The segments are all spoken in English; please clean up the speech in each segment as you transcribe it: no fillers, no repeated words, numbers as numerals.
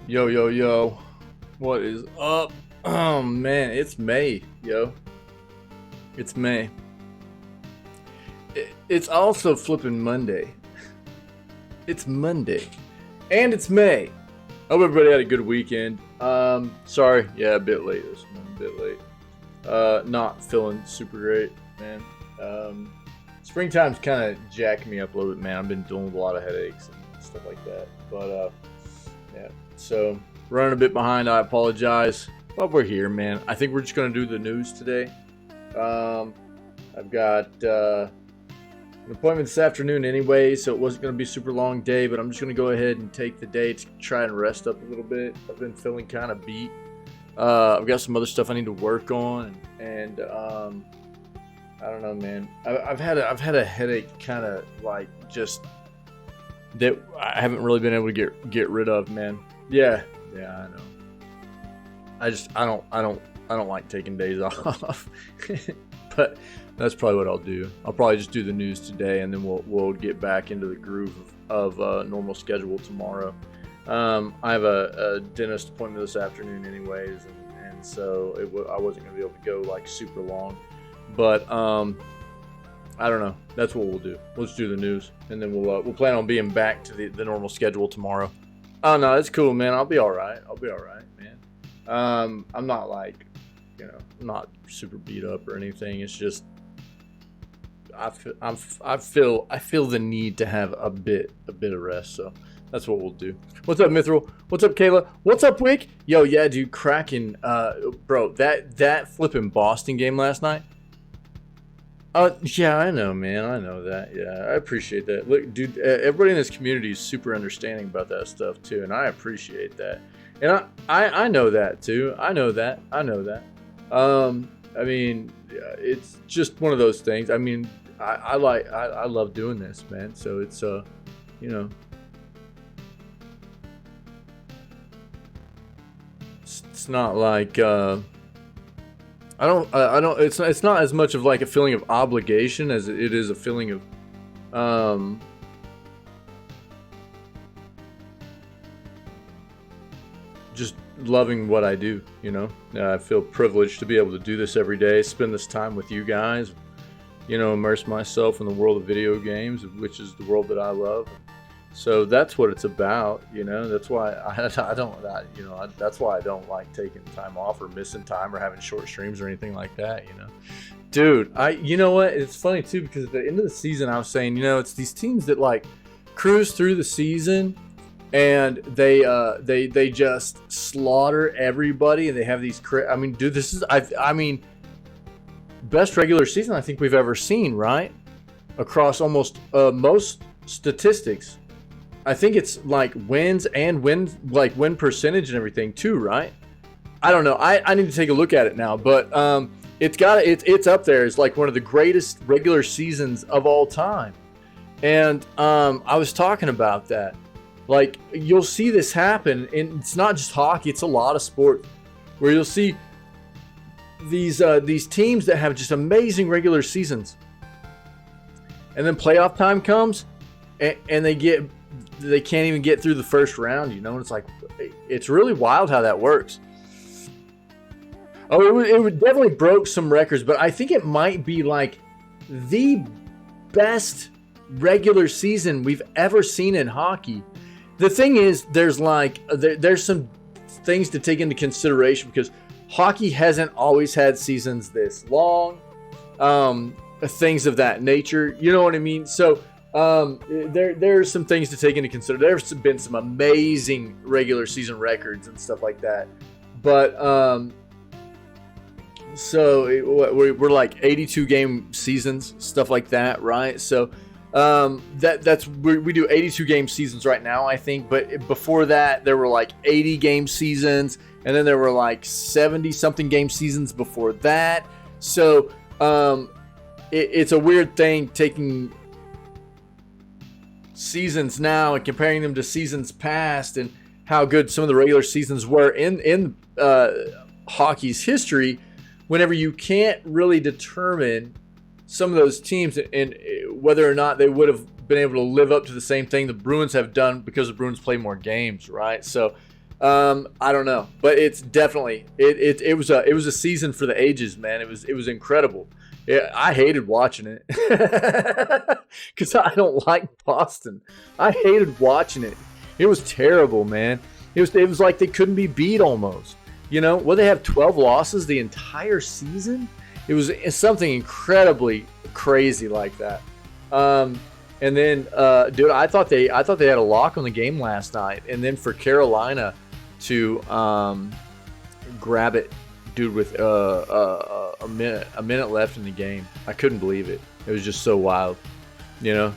Yo, yo, yo. What is up? Oh, man. It's May, yo. It's May. It's also flipping Monday. It's Monday. And it's May. Hope everybody had a good weekend. Sorry. Yeah, a bit late this morning. A bit late. Not feeling super great, man. Springtime's kind of jacking me up a little bit, man. I've been dealing with a lot of headaches and stuff like that. But, yeah. So, running a bit behind. I apologize. But we're here, man. I think we're just going to do the news today. I've got an appointment this afternoon anyway, so it wasn't going to be a super long day, but I'm just going to go ahead and take the day to try and rest up a little bit. I've been feeling kind of beat. I've got some other stuff I need to work on, and I don't know, man. I've had a headache, kind of like just that I haven't really been able to get rid of, man. Yeah, I know. I don't like taking days off, but that's probably what I'll do. I'll probably just do the news today, and then we'll get back into the groove of normal schedule tomorrow. I have a dentist appointment this afternoon, anyways, and so I wasn't gonna be able to go like super long, but I don't know. That's what we'll do. Let's do the news, and then we'll plan on being back to the normal schedule tomorrow. Oh no, it's cool, man. I'll be all right, man. I'm not like, I'm not super beat up or anything. It's just I feel the need to have a bit of rest. So that's what we'll do. What's up, Mithril? What's up, Kayla? What's up, Wick? Yo, yeah, dude, cracking, bro. That flipping Boston game last night. Yeah, I know, man. I know that. Yeah, I appreciate that. Look, dude, everybody in this community is super understanding about that stuff too, and I appreciate that. And I know that too. I know that. I mean, yeah, it's just one of those things. I mean, I love doing this, man. So it's it's not like I don't. It's not as much of like a feeling of obligation as it is a feeling of just loving what I do. I feel privileged to be able to do this every day, spend this time with you guys, immerse myself in the world of video games, which is the world that I love. So that's what it's about. That's why that's why I don't like taking time off or missing time or having short streams or anything like that. Dude, you know what? It's funny too, because at the end of the season, I was saying, it's these teams that like cruise through the season and they just slaughter everybody, and they have these. I mean, dude, this is best regular season I think we've ever seen, right? Across almost most statistics. I think it's like win percentage and everything too, right? I don't know. I need to take a look at it now, but it's up there. It's like one of the greatest regular seasons of all time. And I was talking about that. Like, you'll see this happen, and it's not just hockey, it's a lot of sports, where you'll see these teams that have just amazing regular seasons. And then playoff time comes, and they can't even get through the first round, and it's like, it's really wild how that works. Oh, it would definitely broke some records, but I think it might be like the best regular season we've ever seen in hockey. The thing is, there's some things to take into consideration, because hockey hasn't always had seasons this long, things of that nature. You know what I mean? So there are some things to take into consideration. There's been some amazing regular season records and stuff like that, but so we're like 82 game seasons, stuff like that, right? So we do 82 game seasons right now, I think, but before that there were like 80 game seasons, and then there were like 70 something game seasons before that. So it's a weird thing taking seasons now and comparing them to seasons past, and how good some of the regular seasons were in hockey's history, whenever you can't really determine some of those teams and whether or not they would have been able to live up to the same thing the Bruins have done, because the Bruins play more games, right? So I don't know, but it's definitely it was a season for the ages, man. It was incredible. Yeah, I hated watching it because I don't like Boston. I hated watching it. It was terrible, man. It was like they couldn't be beat almost. You know, well, they have 12 losses the entire season. It's something incredibly crazy like that. And then, dude, I thought they had a lock on the game last night, and then for Carolina to grab it, dude, with a minute left in the game, I couldn't believe it. It was just so wild, you know.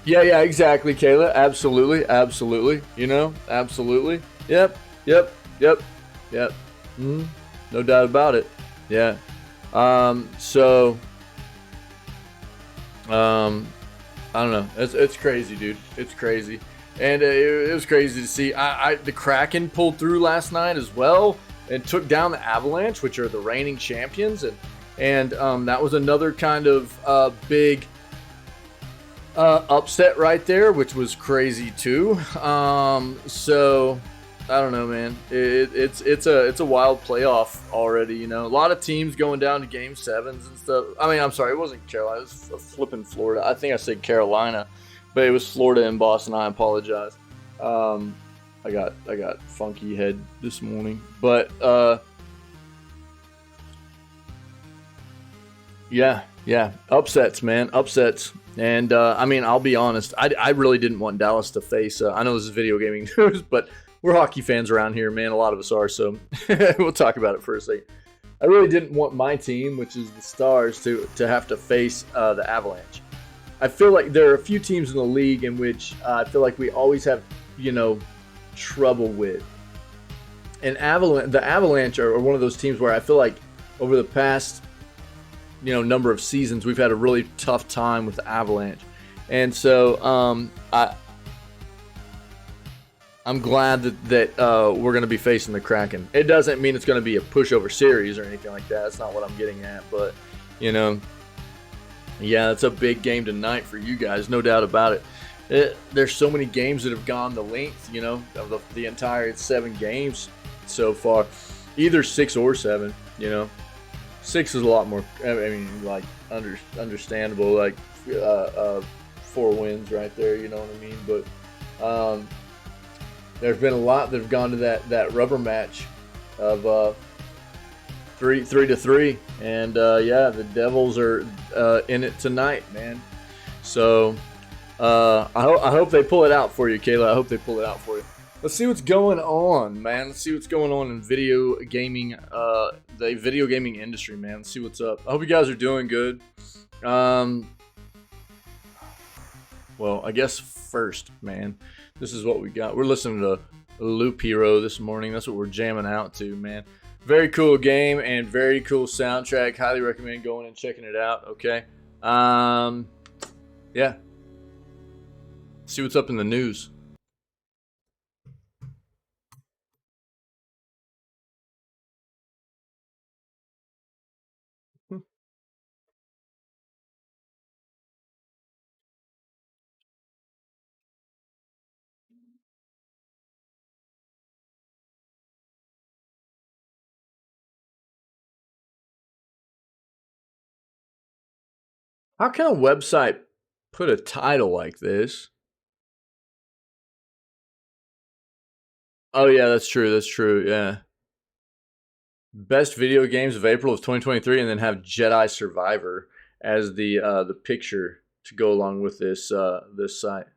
Yeah, exactly, Kayla. Absolutely. You know, absolutely. Yep. No doubt about it. Yeah. So, I don't know. It's crazy, dude. It's crazy, and it was crazy to see. The Kraken pulled through last night as well and took down the Avalanche, which are the reigning champions, and that was another kind of big upset right there, which was crazy too. So I don't know, man. It's a wild playoff already. You know, a lot of teams going down to game sevens and stuff. I mean, I'm sorry, it wasn't Carolina. It was flipping Florida. I think I said Carolina, but it was Florida and Boston. I apologize. I got funky head this morning, but yeah, upsets, man, upsets. And I mean, I'll be honest. I really didn't want Dallas to face. I know this is video gaming news, but we're hockey fans around here, man. A lot of us are, so we'll talk about it for a second. I really didn't want my team, which is the Stars, to have to face the Avalanche. I feel like there are a few teams in the league in which I feel like we always have, you know, trouble with. And the Avalanche are one of those teams where I feel like over the past, you know, number of seasons, we've had a really tough time with the Avalanche. And so I'm glad that we're going to be facing the Kraken. It doesn't mean it's going to be a pushover series or anything like that. That's not what I'm getting at. But, you know, yeah, it's a big game tonight for you guys, no doubt about it. There's so many games that have gone the length, you know, of the entire 7 games so far. Either 6 or 7, you know. 6 is a lot more, I mean, like, understandable, like 4 wins right there, you know what I mean? But there's been a lot that have gone to that rubber match of 3-3, and yeah, the Devils are in it tonight, man. So I hope they pull it out for you, Kayla. I hope they pull it out for you. Let's see what's going on, man. Let's see what's going on in video gaming, the video gaming industry, man. Let's see what's up. I hope you guys are doing good. Well, I guess first, man, this is what we got. We're listening to Loop Hero this morning. That's what we're jamming out to, man. Very cool game and very cool soundtrack. Highly recommend going and checking it out, okay? Yeah. See what's up in the news. How can a website put a title like this? Oh, yeah, that's true. That's true. Yeah. Best video games of April of 2023, and then have Jedi Survivor as the picture to go along with this this site.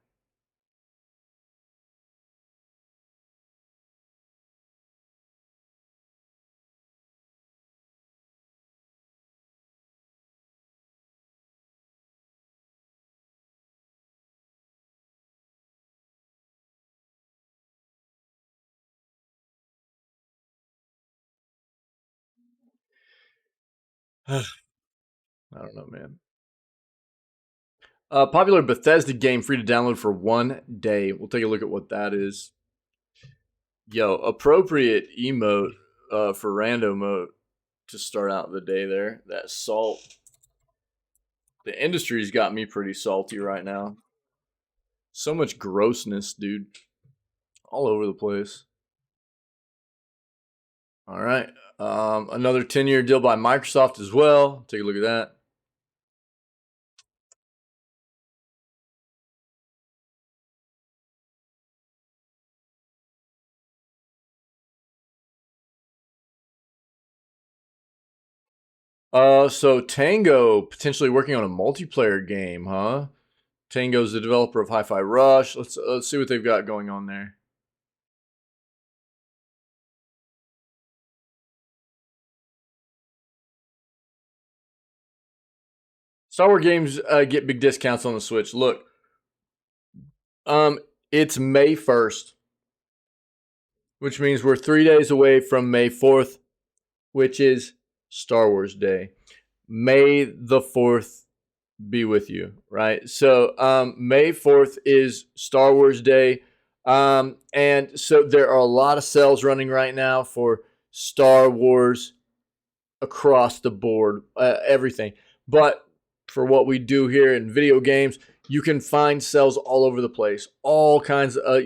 I don't know, man. Popular Bethesda game free to download for 1 day. We'll take a look at what that is. Yo, appropriate emote for rando mode to start out the day there. That salt. The industry's got me pretty salty right now. So much grossness, dude. all over the place. All right. Another 10-year deal by Microsoft as well. Take a look at that. So Tango potentially working on a multiplayer game, huh? Tango's the developer of Hi-Fi Rush. Let's see what they've got going on there. Star Wars games get big discounts on the Switch. Look, it's May 1st, which means we're 3 days away from May 4th, which is Star Wars Day. May the 4th be with you, right? So May 4th is Star Wars Day. And so there are a lot of sales running right now for Star Wars across the board, everything. But for what we do here in video games, you can find sales all over the place. All kinds of,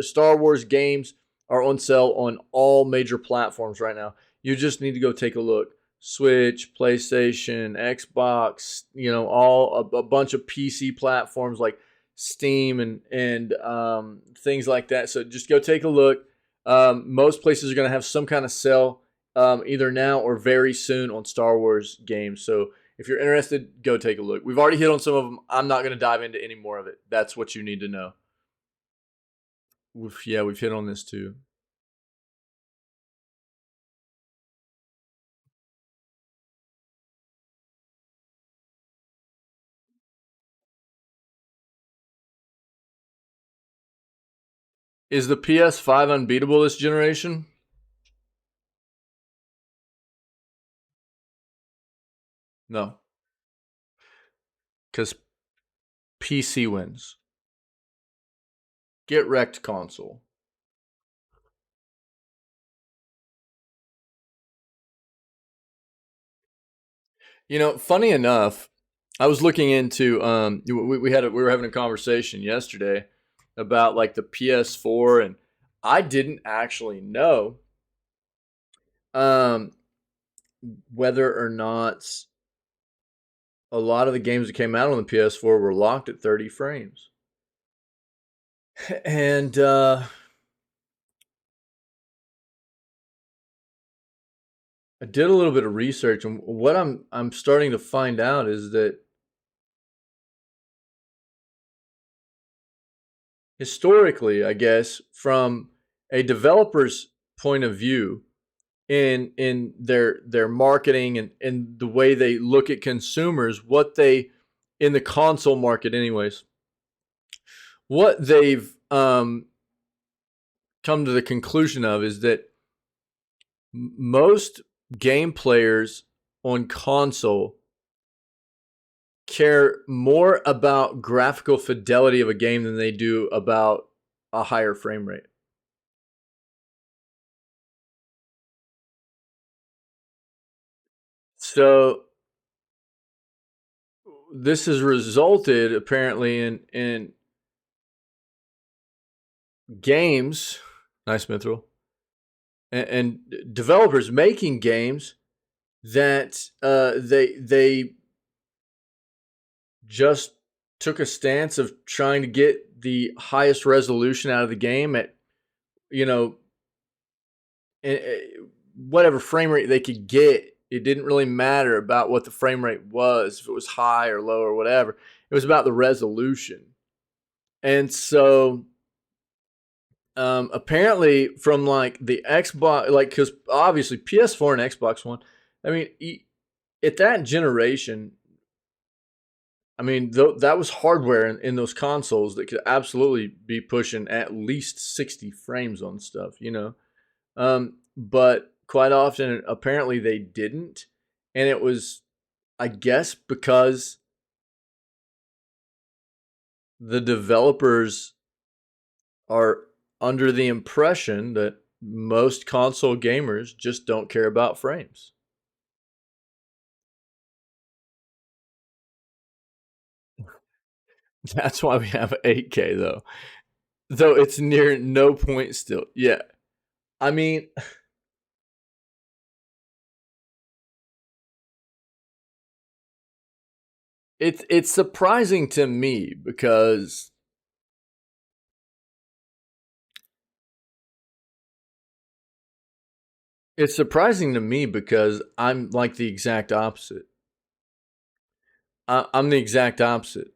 Star Wars games are on sale on all major platforms right now. You just need to go take a look. Switch, PlayStation, Xbox, all a bunch of PC platforms like Steam and things like that. So just go take a look. Most places are going to have some kind of sale either now or very soon on Star Wars games. So if you're interested, go take a look. We've already hit on some of them. I'm not going to dive into any more of it. That's what you need to know. We've hit on this too. Is the PS5 unbeatable this generation? No, because PC wins. Get wrecked, console. Funny enough, I was looking into we were having a conversation yesterday about like the PS4, and I didn't actually know um whether or not a lot of the games that came out on the PS4 were locked at 30 frames. And I did a little bit of research, and what I'm starting to find out is that historically, I guess, from a developer's point of view, in their marketing and the way they look at consumers, what they in the console market, anyways, what they've come to the conclusion of is that most game players on console care more about graphical fidelity of a game than they do about a higher frame rate. So this has resulted apparently in games, nice Mithril, and developers making games that they just took a stance of trying to get the highest resolution out of the game at you know whatever frame rate they could get. It didn't really matter about what the frame rate was, if it was high or low or whatever. It was about the resolution. And so apparently from like the Xbox, like, because obviously PS4 and Xbox One, I mean, at that generation, I mean, that was hardware in those consoles that could absolutely be pushing at least 60 frames on stuff. But quite often, apparently, they didn't. And it was, I guess, because the developers are under the impression that most console gamers just don't care about frames. That's why we have 8K, though. though it's near no point still. Yeah. I mean, it's surprising to me because I'm like the exact opposite. I'm the exact opposite.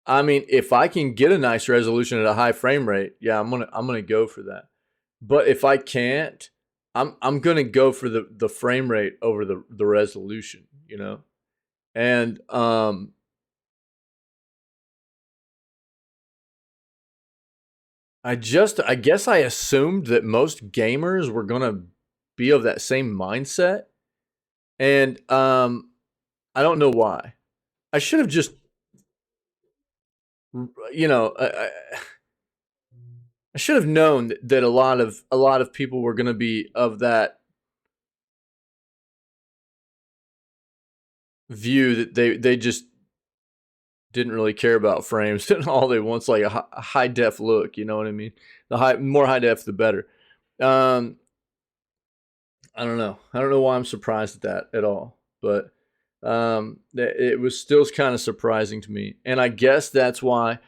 I mean, if I can get a nice resolution at a high frame rate, yeah, I'm gonna go for that. But if I can't, I'm gonna go for the frame rate over the resolution, you know? And I guess I assumed that most gamers were gonna be of that same mindset. And I don't know why. I should have just you know, I should have known that a lot of people were going to be of that view that they just didn't really care about frames and all they want's like a high def look. You know what I mean? The more high def, the better. Um, I don't know. I don't know why I'm surprised at that at all, but it was still kind of surprising to me, and I guess that's why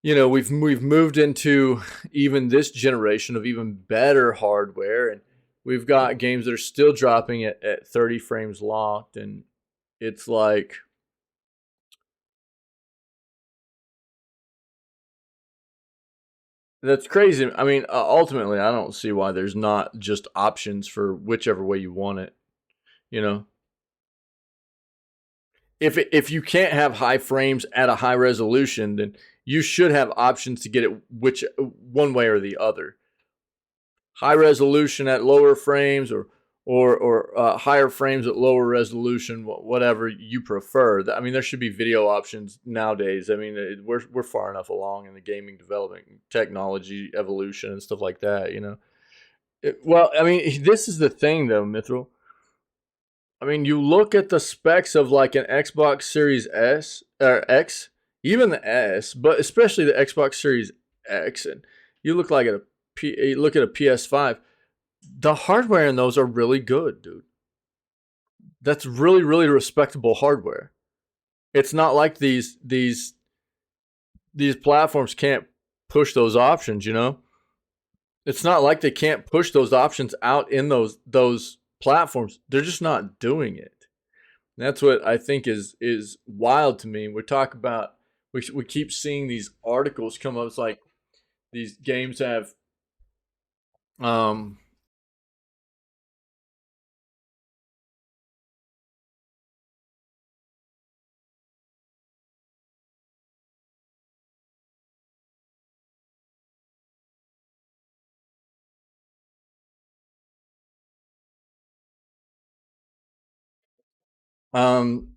we've moved into even this generation of even better hardware, and we've got games that are still dropping at 30 frames locked, and it's like that's crazy. I mean, ultimately, I don't see why there's not just options for whichever way you want it. You know, if you can't have high frames at a high resolution, then you should have options to get it which one way or the other. High resolution at lower frames, or higher frames at lower resolution, whatever you prefer. I mean, there should be video options nowadays. I mean, we're far enough along in the gaming development technology evolution and stuff like that. Well, I mean, this is the thing though, Mithril. I mean, you look at the specs of like an Xbox Series S or X, even the S, but especially the Xbox Series X, and you look like you look at a PS5. The hardware in those are really good, dude. That's really, really respectable hardware. It's not like these platforms can't push those options, you know? It's not like they can't push those options out in those platforms. They're just not doing it. And that's what I think is wild to me. We talk about we keep seeing these articles come up. It's like these games have um um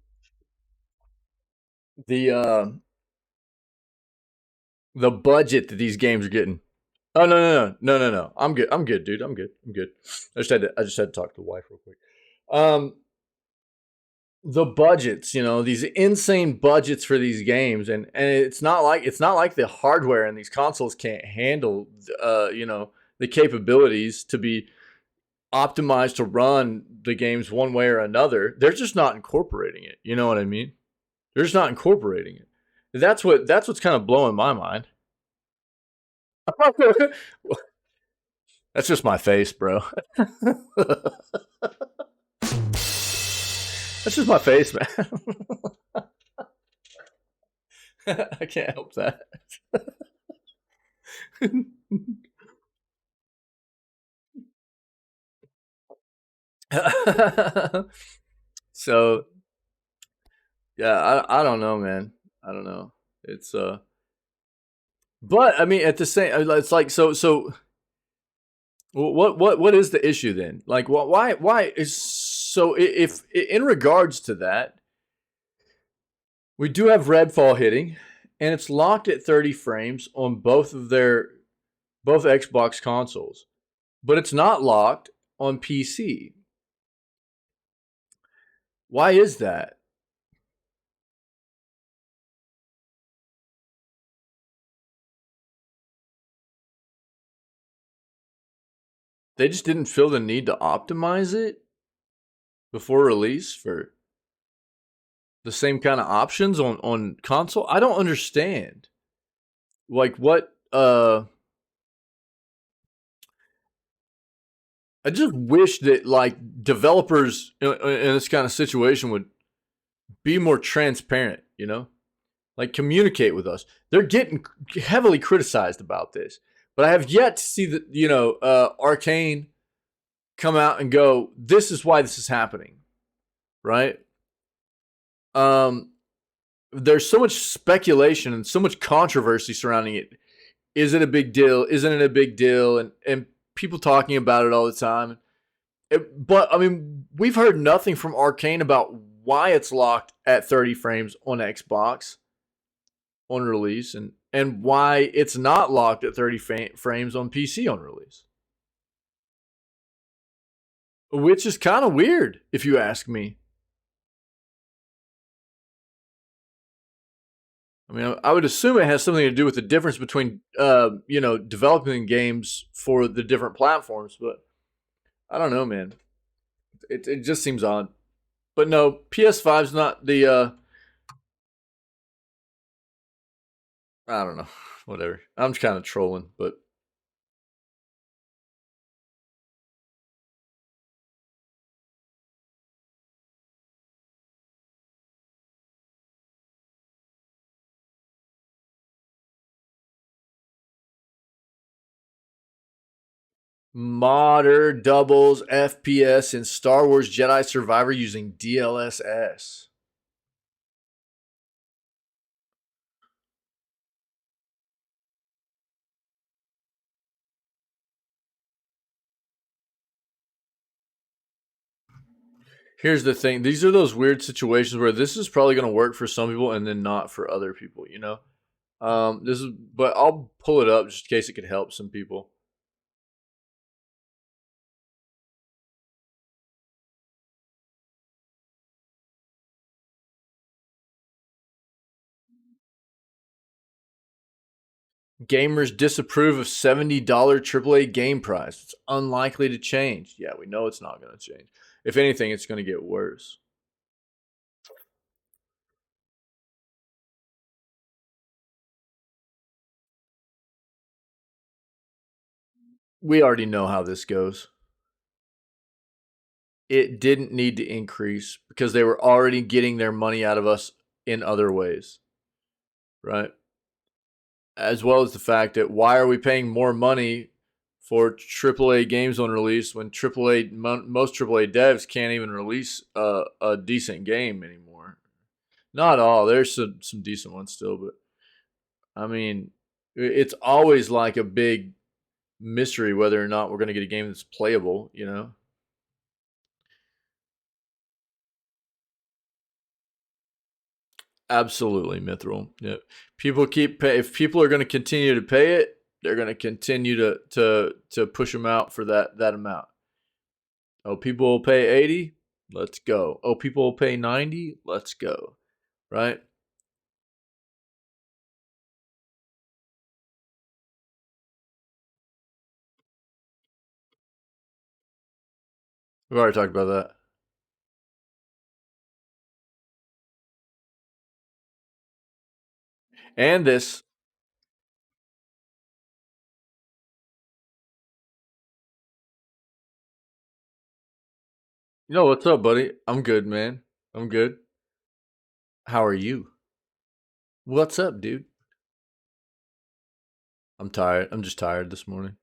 the budget that these games are getting. Oh no. I'm good. I'm good, dude. I'm good. I just had to talk to the wife real quick. Um the budgets, these insane budgets for these games, and it's not like the hardware in these consoles can't handle the capabilities to be optimized to run the games one way or another. They're just not incorporating it. You know what I mean? They're just not incorporating it. That's what's kind of blowing my mind. That's just my face, bro. That's just my face, man. I can't help that. So yeah, I don't know, man. I don't know. It's but I mean, at the same, it's like so. What is the issue then? Like, why is so? If in regards to that, we do have Redfall hitting, and it's locked at 30 frames on both Xbox consoles, but it's not locked on PC. Why is that? They just didn't feel the need to optimize it before release for the same kind of options on console. I don't understand. Like what I just wish that like developers in this kind of situation would be more transparent, you know? Like communicate with us. They're getting heavily criticized about this, but I have yet to see that, Arcane come out and go, this is why this is happening, right? Um, there's so much speculation and so much controversy surrounding it. Is it a big deal? Isn't it a big deal? And people talking about it all the time. But I mean, we've heard nothing from Arcane about why it's locked at 30 frames on Xbox on release and why it's not locked at 30 frames on PC on release. Which is kind of weird, if you ask me. I mean, I would assume it has something to do with the difference between, developing games for the different platforms, but I don't know, man. It just seems odd. But no, PS5's not the, I don't know. Whatever. I'm just kind of trolling, but modder doubles FPS in Star Wars Jedi Survivor using DLSS. Here's the thing. These are those weird situations where this is probably going to work for some people and then not for other people, you know? But I'll pull it up just in case it could help some people. Gamers disapprove of $70 AAA game price. It's unlikely to change. Yeah, we know it's not going to change. If anything, it's going to get worse. We already know how this goes. It didn't need to increase because they were already getting their money out of us in other ways, right? As well as the fact that why are we paying more money for AAA games on release when most AAA devs can't even release a decent game anymore? Not all. There's some decent ones still, but I mean, it's always like a big mystery whether or not we're going to get a game that's playable, you know? Absolutely, Mithril. Yeah. If people are going to continue to pay it, they're going to continue to push them out for that amount. Oh, people will pay 80? Let's go. Oh, people will pay 90? Let's go. Right? We've already talked about that. And this. What's up, buddy? I'm good, man. I'm good. How are you? What's up, dude? I'm tired. I'm just tired this morning.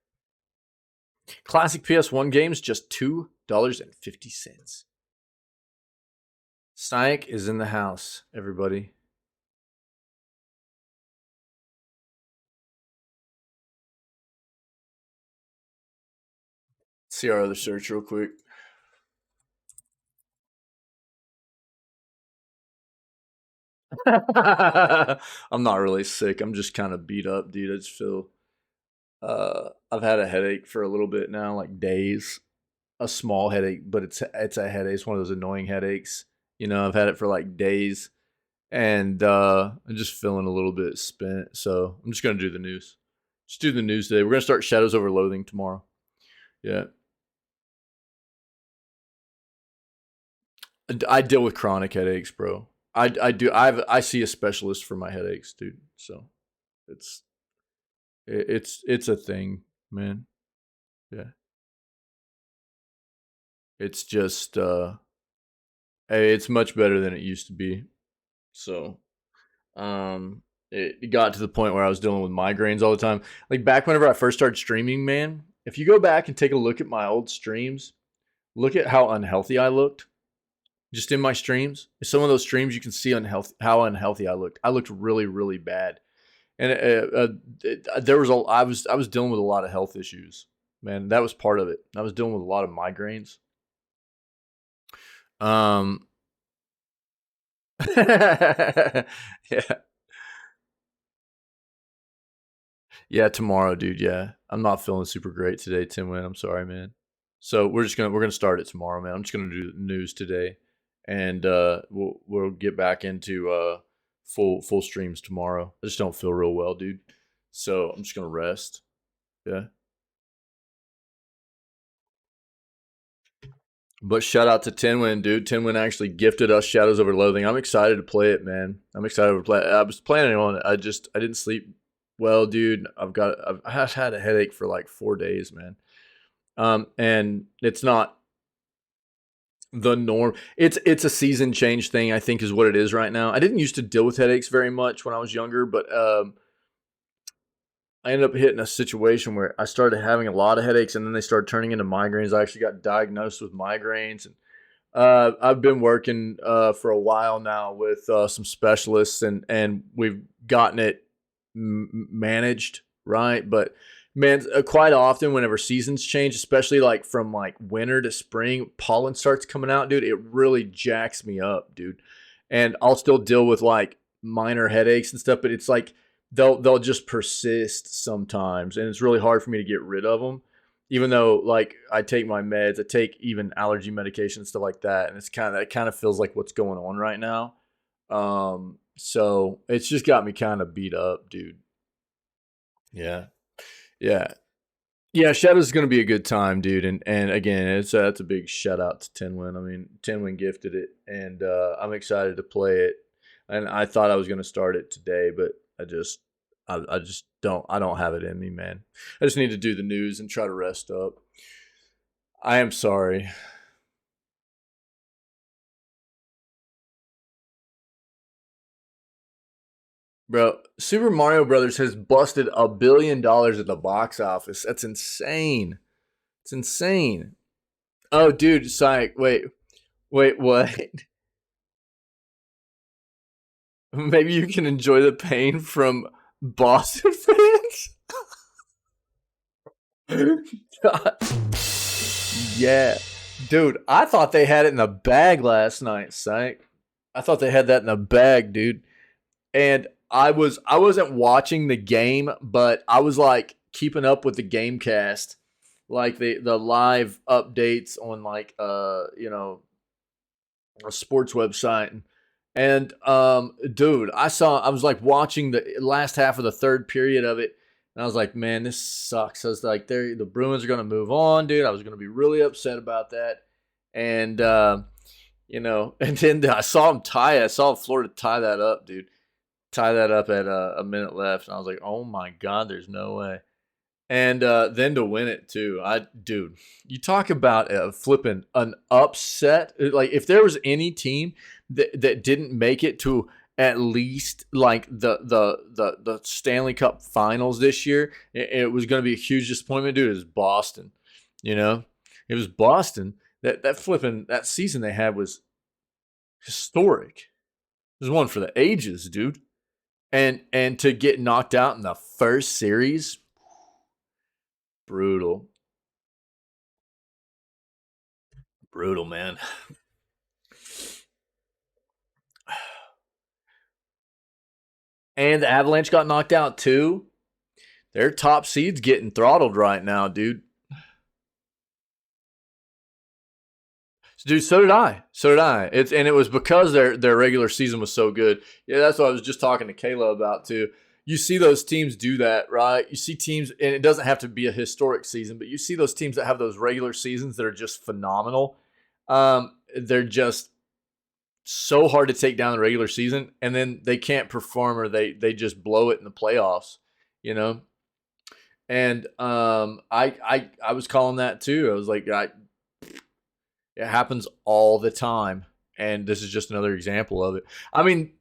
Classic PS1 games, just $2.50. Sniak is in the house, everybody. See our other search real quick. I'm not really sick. I'm just kind of beat up, dude. I just feel I've had a headache for a little bit now, like days. A small headache, but it's a headache. It's one of those annoying headaches. I've had it for like days, and I'm just feeling a little bit spent. So I'm just gonna do the news. Just do the news today. We're gonna start Shadows over Loathing tomorrow. Yeah. I deal with chronic headaches, bro. I see a specialist for my headaches, dude. So it's it's a thing, man. Yeah. It's just it's much better than it used to be. So it got to the point where I was dealing with migraines all the time. Like back whenever I first started streaming, man, if you go back and take a look at my old streams, look at how unhealthy I looked just in my streams. Some of those streams you can see how unhealthy I looked. I looked really, really bad. And there was I was dealing with a lot of health issues, man. That was part of it. I was dealing with a lot of migraines. Um, yeah, yeah. Tomorrow, dude. Yeah, I'm not feeling super great today, Tim Wynn. I'm sorry, man. So we're gonna start it tomorrow, man. I'm just gonna do news today, and we'll get back into full streams tomorrow. I just don't feel real well, dude. So I'm just gonna rest. Yeah. But shout out to Tinwin, dude. Tinwin actually gifted us Shadows Over Loathing. I'm excited to play it, man. I'm excited to play it. I was planning on it. I didn't sleep well, dude. I've had a headache for like 4 days, man. And it's not the norm. It's a season change thing, I think, is what it is right now. I didn't used to deal with headaches very much when I was younger, but I ended up hitting a situation where I started having a lot of headaches, and then they started turning into migraines. I actually got diagnosed with migraines, and I've been working for a while now with some specialists, and we've gotten it managed, right? But man, quite often whenever seasons change, especially like from like winter to spring, pollen starts coming out, dude. It really jacks me up, dude. And I'll still deal with like minor headaches and stuff, but it's like they'll just persist sometimes, and it's really hard for me to get rid of them. Even though like I take my meds, I take even allergy medication and stuff like that, and it kind of feels like what's going on right now. So it's just got me kind of beat up, dude. Yeah, yeah, yeah. Shadow's gonna be a good time, dude. And again, that's a big shout out to Tinwin. I mean, Tinwin gifted it, and I'm excited to play it. And I thought I was gonna start it today, but I just don't have it in me, man. I just need to do the news and try to rest up. I am sorry. Bro, Super Mario Brothers has busted $1 billion at the box office. That's insane. It's insane. Oh, dude, psych. Wait, what? Maybe you can enjoy the pain from Boston fans? Yeah. Dude, I thought they had it in the bag last night, psych. I thought they had that in the bag, dude. And I wasn't watching the game, but I was like keeping up with the game cast, like the live updates on like a sports website. And dude, I was like watching the last half of the third period of it, and I was like, man, this sucks. I was like, the Bruins are gonna move on, dude. I was gonna be really upset about that. And and then I saw him tie it. I saw Florida tie that up, dude. Tie that up at a minute left, and I was like, oh my god, there's no way. And then to win it too, dude, you talk about flipping an upset. Like if there was any team that didn't make it to at least like the Stanley Cup Finals this year, it was going to be a huge disappointment, dude. It was Boston. You know, it was Boston. That flipping that season they had was historic. It was one for the ages, dude. And to get knocked out in the first series, brutal. Brutal, man. And the Avalanche got knocked out too. Their top seed's getting throttled right now, dude. Dude, so did I. So did I. It was because their regular season was so good. Yeah, that's what I was just talking to Kayla about too. You see those teams do that, right? You see teams, and it doesn't have to be a historic season, but you see those teams that have those regular seasons that are just phenomenal. They're just so hard to take down the regular season, and then they can't perform or they just blow it in the playoffs, you know. And I was calling that too. I was like, it happens all the time, and this is just another example of it. I mean,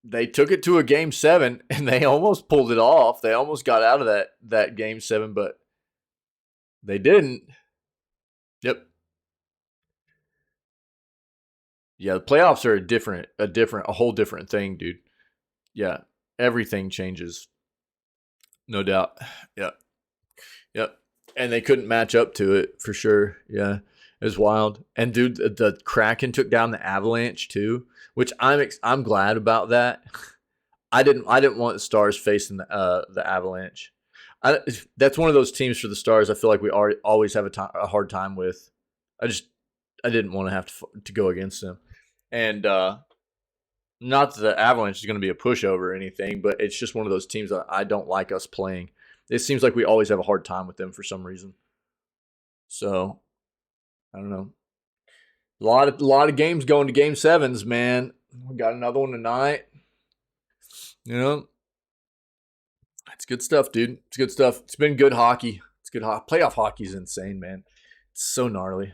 they took it to a game 7 and they almost pulled it off. They almost got out of that game 7, but they didn't. Yep. Yeah, the playoffs are a whole different thing, dude. Yeah, everything changes, no doubt. Yep, yep. And they couldn't match up to it for sure. Yeah, it was wild. And dude, the Kraken took down the Avalanche too, which I'm glad about that. I didn't want the Stars facing the Avalanche. That's one of those teams for the Stars. I feel like we always have a hard time with. I just I didn't want to have to go against them, and not that the Avalanche is going to be a pushover or anything, but it's just one of those teams that I don't like us playing. It seems like we always have a hard time with them for some reason. So I don't know. A lot of games going to game 7s, man. We got another one tonight. You know, it's good stuff, dude. It's good stuff. It's been good hockey. It's good playoff hockey is insane, man. It's so gnarly.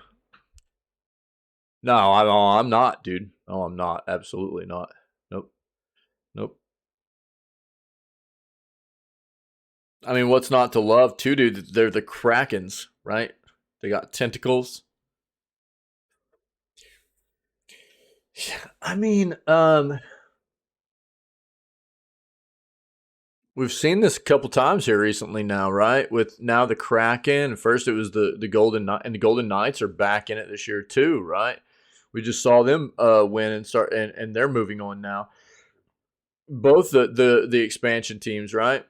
No, I'm not, dude. No, I'm not. Absolutely not. Nope. Nope. I mean, what's not to love, too, dude? They're the Krakens, right? They got tentacles. I mean, we've seen this a couple times here recently now, right? With now the Kraken. First it was the Golden Knight, and the Golden Knights are back in it this year too, right? We just saw them win and start, and they're moving on now. Both the expansion teams, right?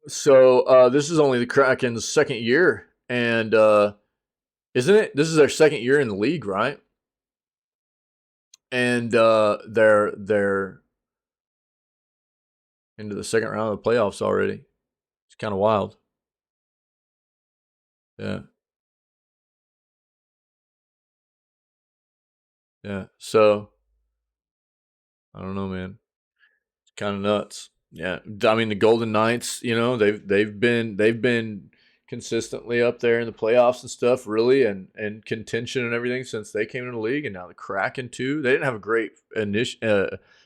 So this is only the Kraken's second year, and isn't it? This is their second year in the league, right? And they're into the second round of the playoffs already. It's kind of wild. Yeah, yeah. So I don't know, man. It's kind of nuts. Yeah, I mean the Golden Knights. You know they've been consistently up there in the playoffs and stuff, really, and contention and everything since they came into the league. And now the Kraken too. They didn't have a great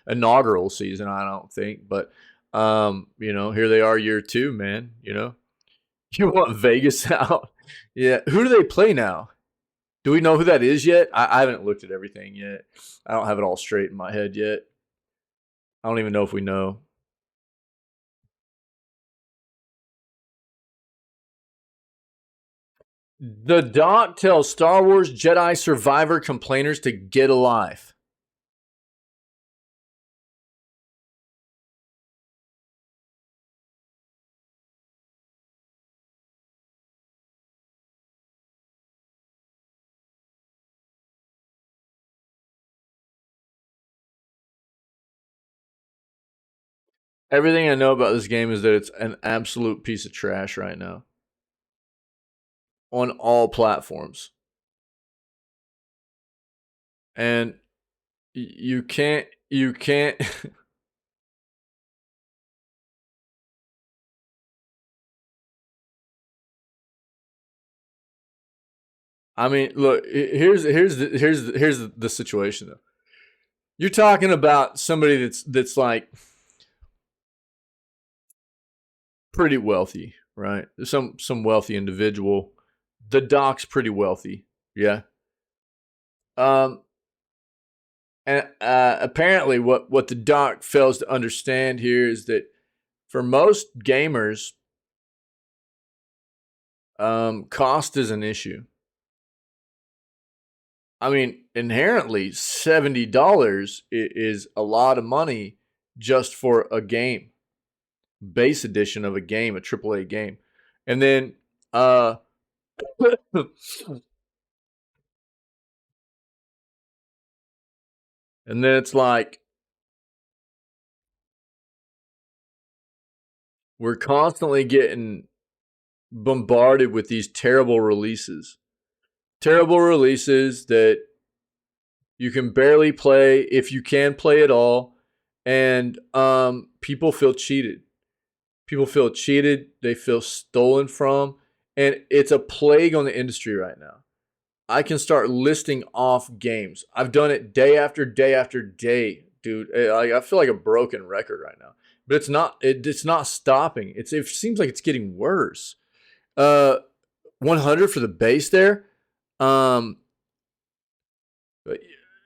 inaugural season, I don't think, but here they are year 2, man. You want Vegas out? Yeah. Who do they play now? Do we know who that is yet? I haven't looked at everything yet. I don't have it all straight in my head yet. I don't even know if we know. The doc tells Star Wars Jedi Survivor complainers to get a life. Everything I know about this game is that it's an absolute piece of trash right now on all platforms. And you can't I mean, look, here's the situation though. You're talking about somebody that's like pretty wealthy, right? Some wealthy individual. The doc's pretty wealthy, yeah. Um, and apparently, what the doc fails to understand here is that for most gamers, cost is an issue. I mean, inherently, $70 is a lot of money just for a game, base edition of a game, a AAA game, and then and then it's like we're constantly getting bombarded with these terrible releases that You can barely play if you can play at all, and people feel cheated. People feel cheated. They feel stolen from, and it's a plague on the industry right now. I can start listing off games. I've done it day after day after day, dude. I feel like a broken record right now, but it's not. It's not stopping. It seems like it's getting worse. Uh, 100 for the base there. Um,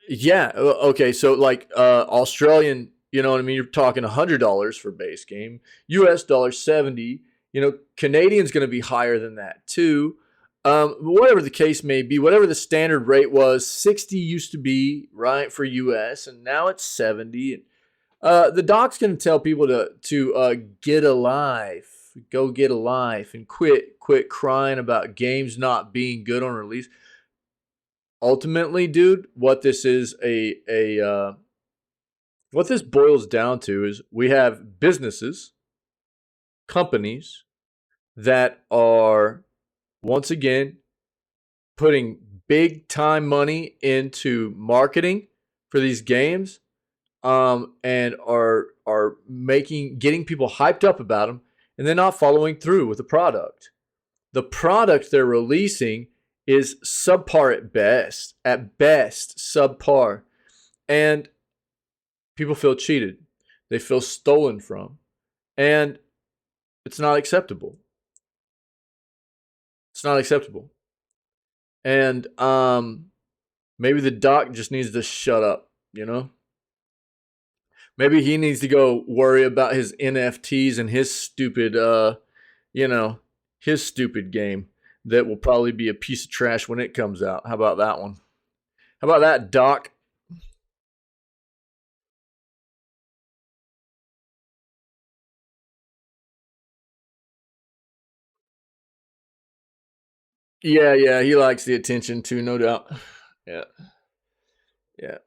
yeah. Okay. So like Australian, you know what I mean. You're talking $100 for base game. U.S. dollar 70. You know, Canadian's going to be higher than that too. Whatever the case may be, whatever the standard rate was, 60 used to be right for U.S. and now it's 70. The doc's going to tell people to get a life, go get a life, and quit crying about games not being good on release. Ultimately, dude, what this is what this boils down to is we have businesses, companies that are once again putting big time money into marketing for these games, and are getting people hyped up about them, and then not following through with the product. The product they're releasing is subpar at best. At best, subpar. And people feel cheated. They feel stolen from. And it's not acceptable. It's not acceptable. And maybe the doc just needs to shut up, you know? Maybe he needs to go worry about his NFTs and his stupid you know, his stupid game that will probably be a piece of trash when it comes out. How about that one? How about that, Doc? Yeah, yeah, he likes the attention too, no doubt. Yeah, yeah,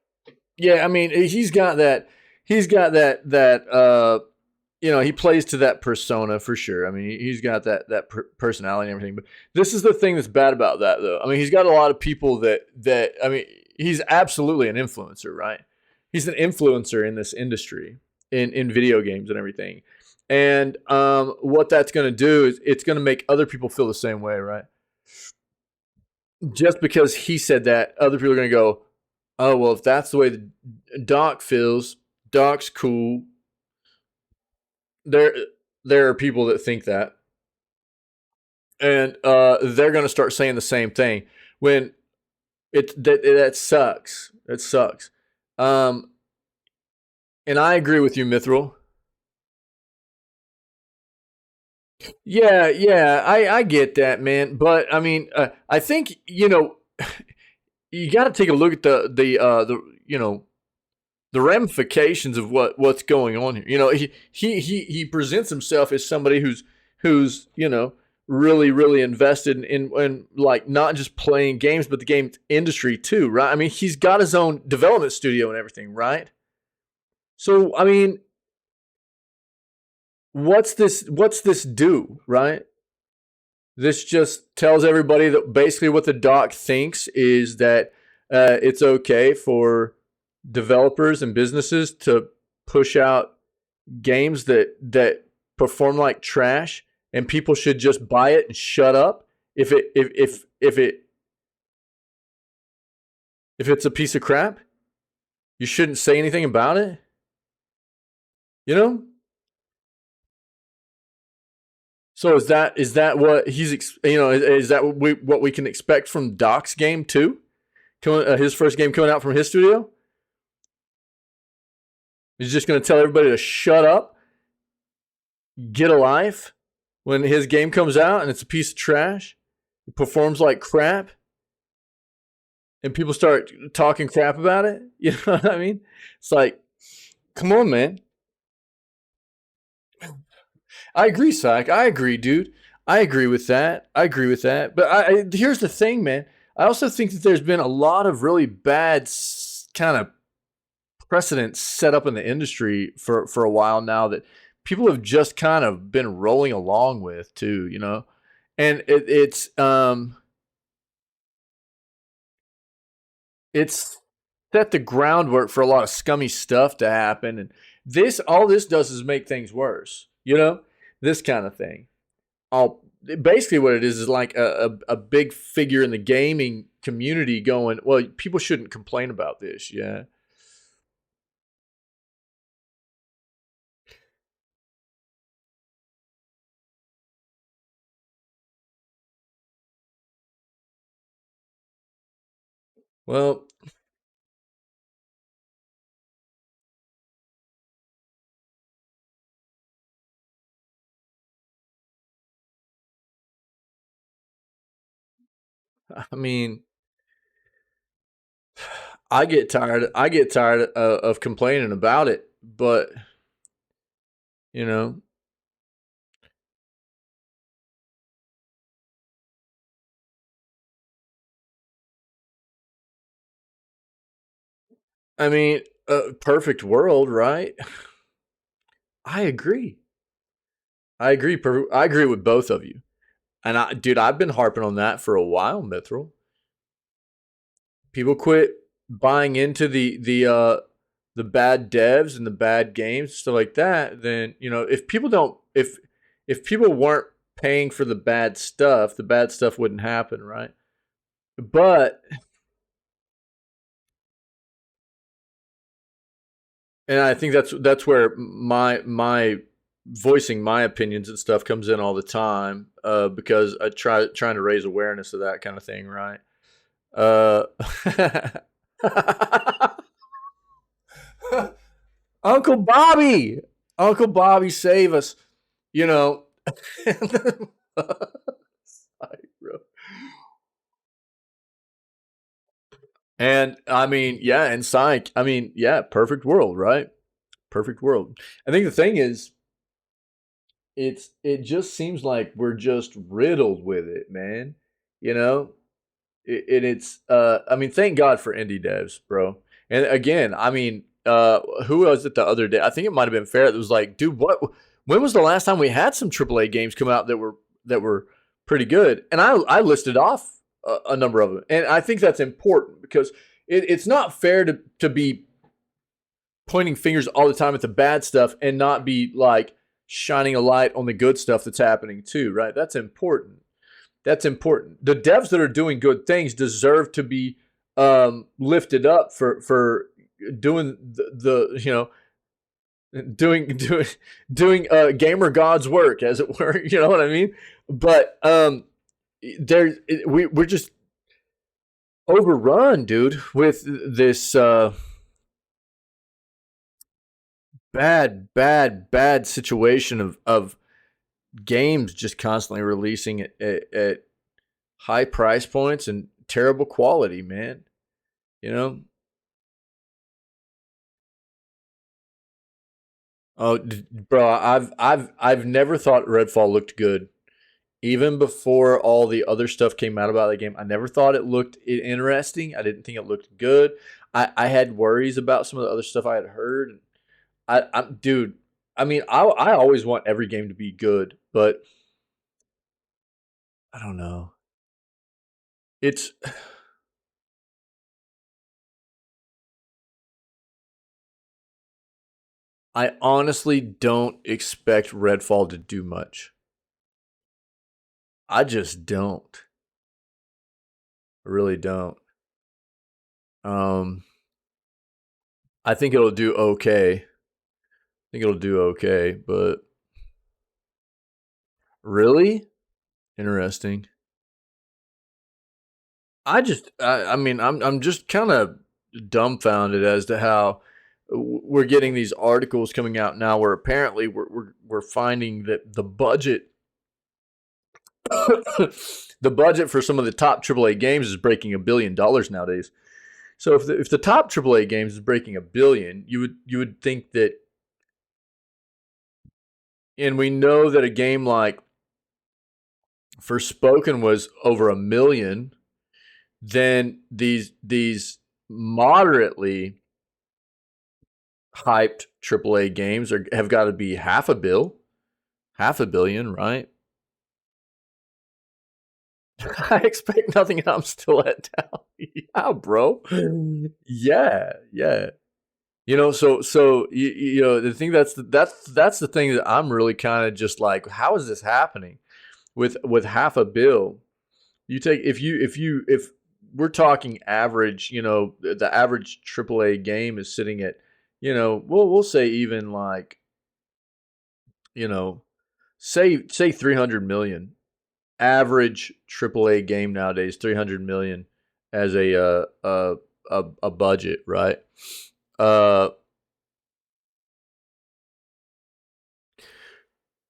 yeah. I mean, he's got that. He's got that. You know, he plays to that persona for sure. I mean, he's got that personality and everything. But this is the thing that's bad about that, though. I mean, he's got a lot of people that. I mean, he's absolutely an influencer, right? He's an influencer in this industry, in video games and everything. And what that's going to do is it's going to make other people feel the same way, right? Just because he said that, other people are going to go, oh, well, if that's the way the doc feels, doc's cool. There, there are people that think that, and they're going to start saying the same thing when that sucks. It sucks. Um, and I agree with you, Mithril. Yeah, yeah, I get that, man. But I mean, I think you got to take a look at the the ramifications of what's going on here. You know, he presents himself as somebody who's really invested in like not just playing games but the game industry too, right? I mean, he's got his own development studio and everything, right? So I mean, what's this do, right? This just tells everybody that basically what the doc thinks is that it's okay for developers and businesses to push out games that perform like trash, and people should just buy it and shut up if it's a piece of crap. You shouldn't say anything about it. You know. So is that what is that what we can expect from Doc's game too? His first game coming out from his studio. He's just going to tell everybody to shut up, get a life when his game comes out and it's a piece of trash. It performs like crap, and people start talking crap about it. You know what I mean? It's like, come on, man. I agree, Syke. I agree, dude. I agree with that. I agree with that. But here's the thing, man. I also think that there's been a lot of really bad kind of precedent set up in the industry for a while now that people have just kind of been rolling along with too, and it's set the groundwork for a lot of scummy stuff to happen. And all this does is make things worse. You know, this kind of thing. All basically what it is like a big figure in the gaming community going, well, people shouldn't complain about this. Yeah. Well, I mean, I get tired. I get tired of complaining about it, but you know, I mean, perfect world, right? I agree. I agree. I agree with both of you. And dude, I've been harping on that for a while, Mithril. People quit buying into the bad devs and the bad games, stuff like that. Then if people don't, if people weren't paying for the bad stuff wouldn't happen, right? But and I think that's where my voicing my opinions and stuff comes in all the time, because I trying to raise awareness of that kind of thing, right? Uh, Uncle Bobby, Uncle Bobby, save us! You know, and I mean, yeah, and Psych. I mean, yeah, perfect world, right? Perfect world. I think the thing is, it just seems like we're just riddled with it, man. You know, it's I mean, thank God for indie devs, bro. And again, I mean, who was it the other day? I think it might have been Fair that was like, dude, what? When was the last time we had some AAA games come out that were pretty good? And I listed off a number of them, and I think that's important because it's not fair to be pointing fingers all the time at the bad stuff and not be like shining a light on the good stuff that's happening too, right? That's important. That's important. The devs that are doing good things deserve to be lifted up for doing the doing gamer God's work, as it were. You know what I mean? But we're just overrun, dude, with this bad situation of games just constantly releasing at high price points and terrible quality, man. You know? Oh, bro, I've never thought Redfall looked good. Even before all the other stuff came out about the game, I never thought it looked interesting. I didn't think it looked good. I had worries about some of the other stuff I had heard. Dude, I mean, I always want every game to be good, but I don't know. It's I honestly don't expect Redfall to do much. I just don't. I really don't. Um, I think it'll do okay. I think it'll do okay, but really interesting. I mean, I'm just kind of dumbfounded as to how we're getting these articles coming out now where apparently we're finding that the budget the budget for some of the top AAA games is breaking $1 billion nowadays. So if the top AAA games is breaking $1 billion, you would think that, and we know that a game like Forspoken was over $1 million, then these moderately hyped AAA games have got to be half a billion, right? I expect nothing, and I'm still let down. Yeah, bro. Yeah, yeah. The thing that's the thing that I'm really kind of just like, how is this happening with half a bill? You take if we're talking average, the average AAA game is sitting at, we'll say even like, you know, say 300 million. Average AAA game nowadays, 300 million as a budget, right? Uh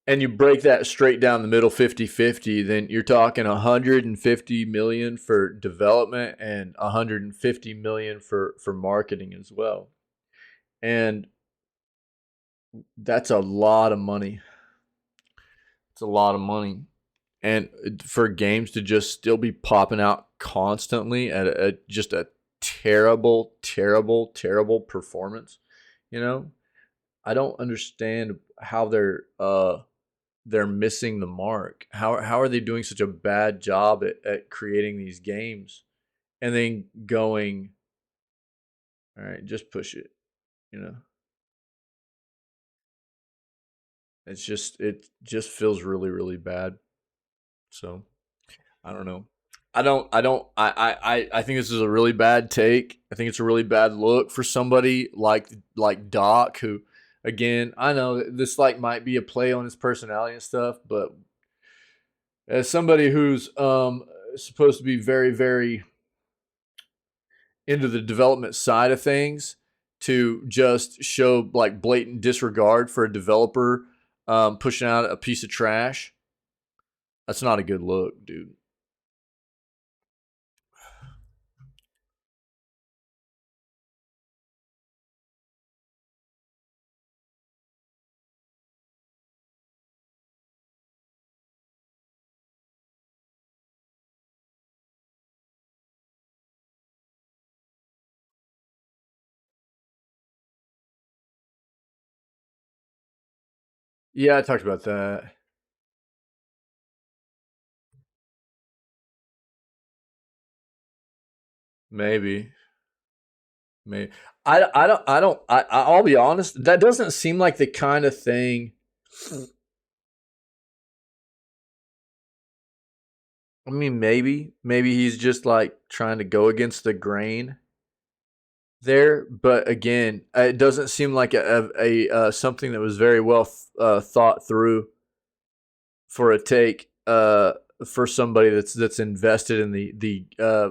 and you break that straight down the middle 50-50, then you're talking 150 million for development and 150 million for marketing as well. And that's a lot of money. It's a lot of money. And for games to just still be popping out constantly at just a terrible, terrible, terrible performance, you know, I don't understand how they're missing the mark. How are they doing such a bad job at creating these games and then going, all right, just push it, you know? It just feels really, really bad. So I don't know. I think this is a really bad take. I think it's a really bad look for somebody like Doc, who, again, I know this like might be a play on his personality and stuff, but as somebody who's supposed to be very, very into the development side of things, to just show like blatant disregard for a developer pushing out a piece of trash, that's not a good look, dude. Yeah, I talked about that. Maybe. Maybe. I'll be honest. That doesn't seem like the kind of thing. I mean, maybe he's just like trying to go against the grain there. But again, it doesn't seem like something that was very well thought through for a take for somebody that's invested in the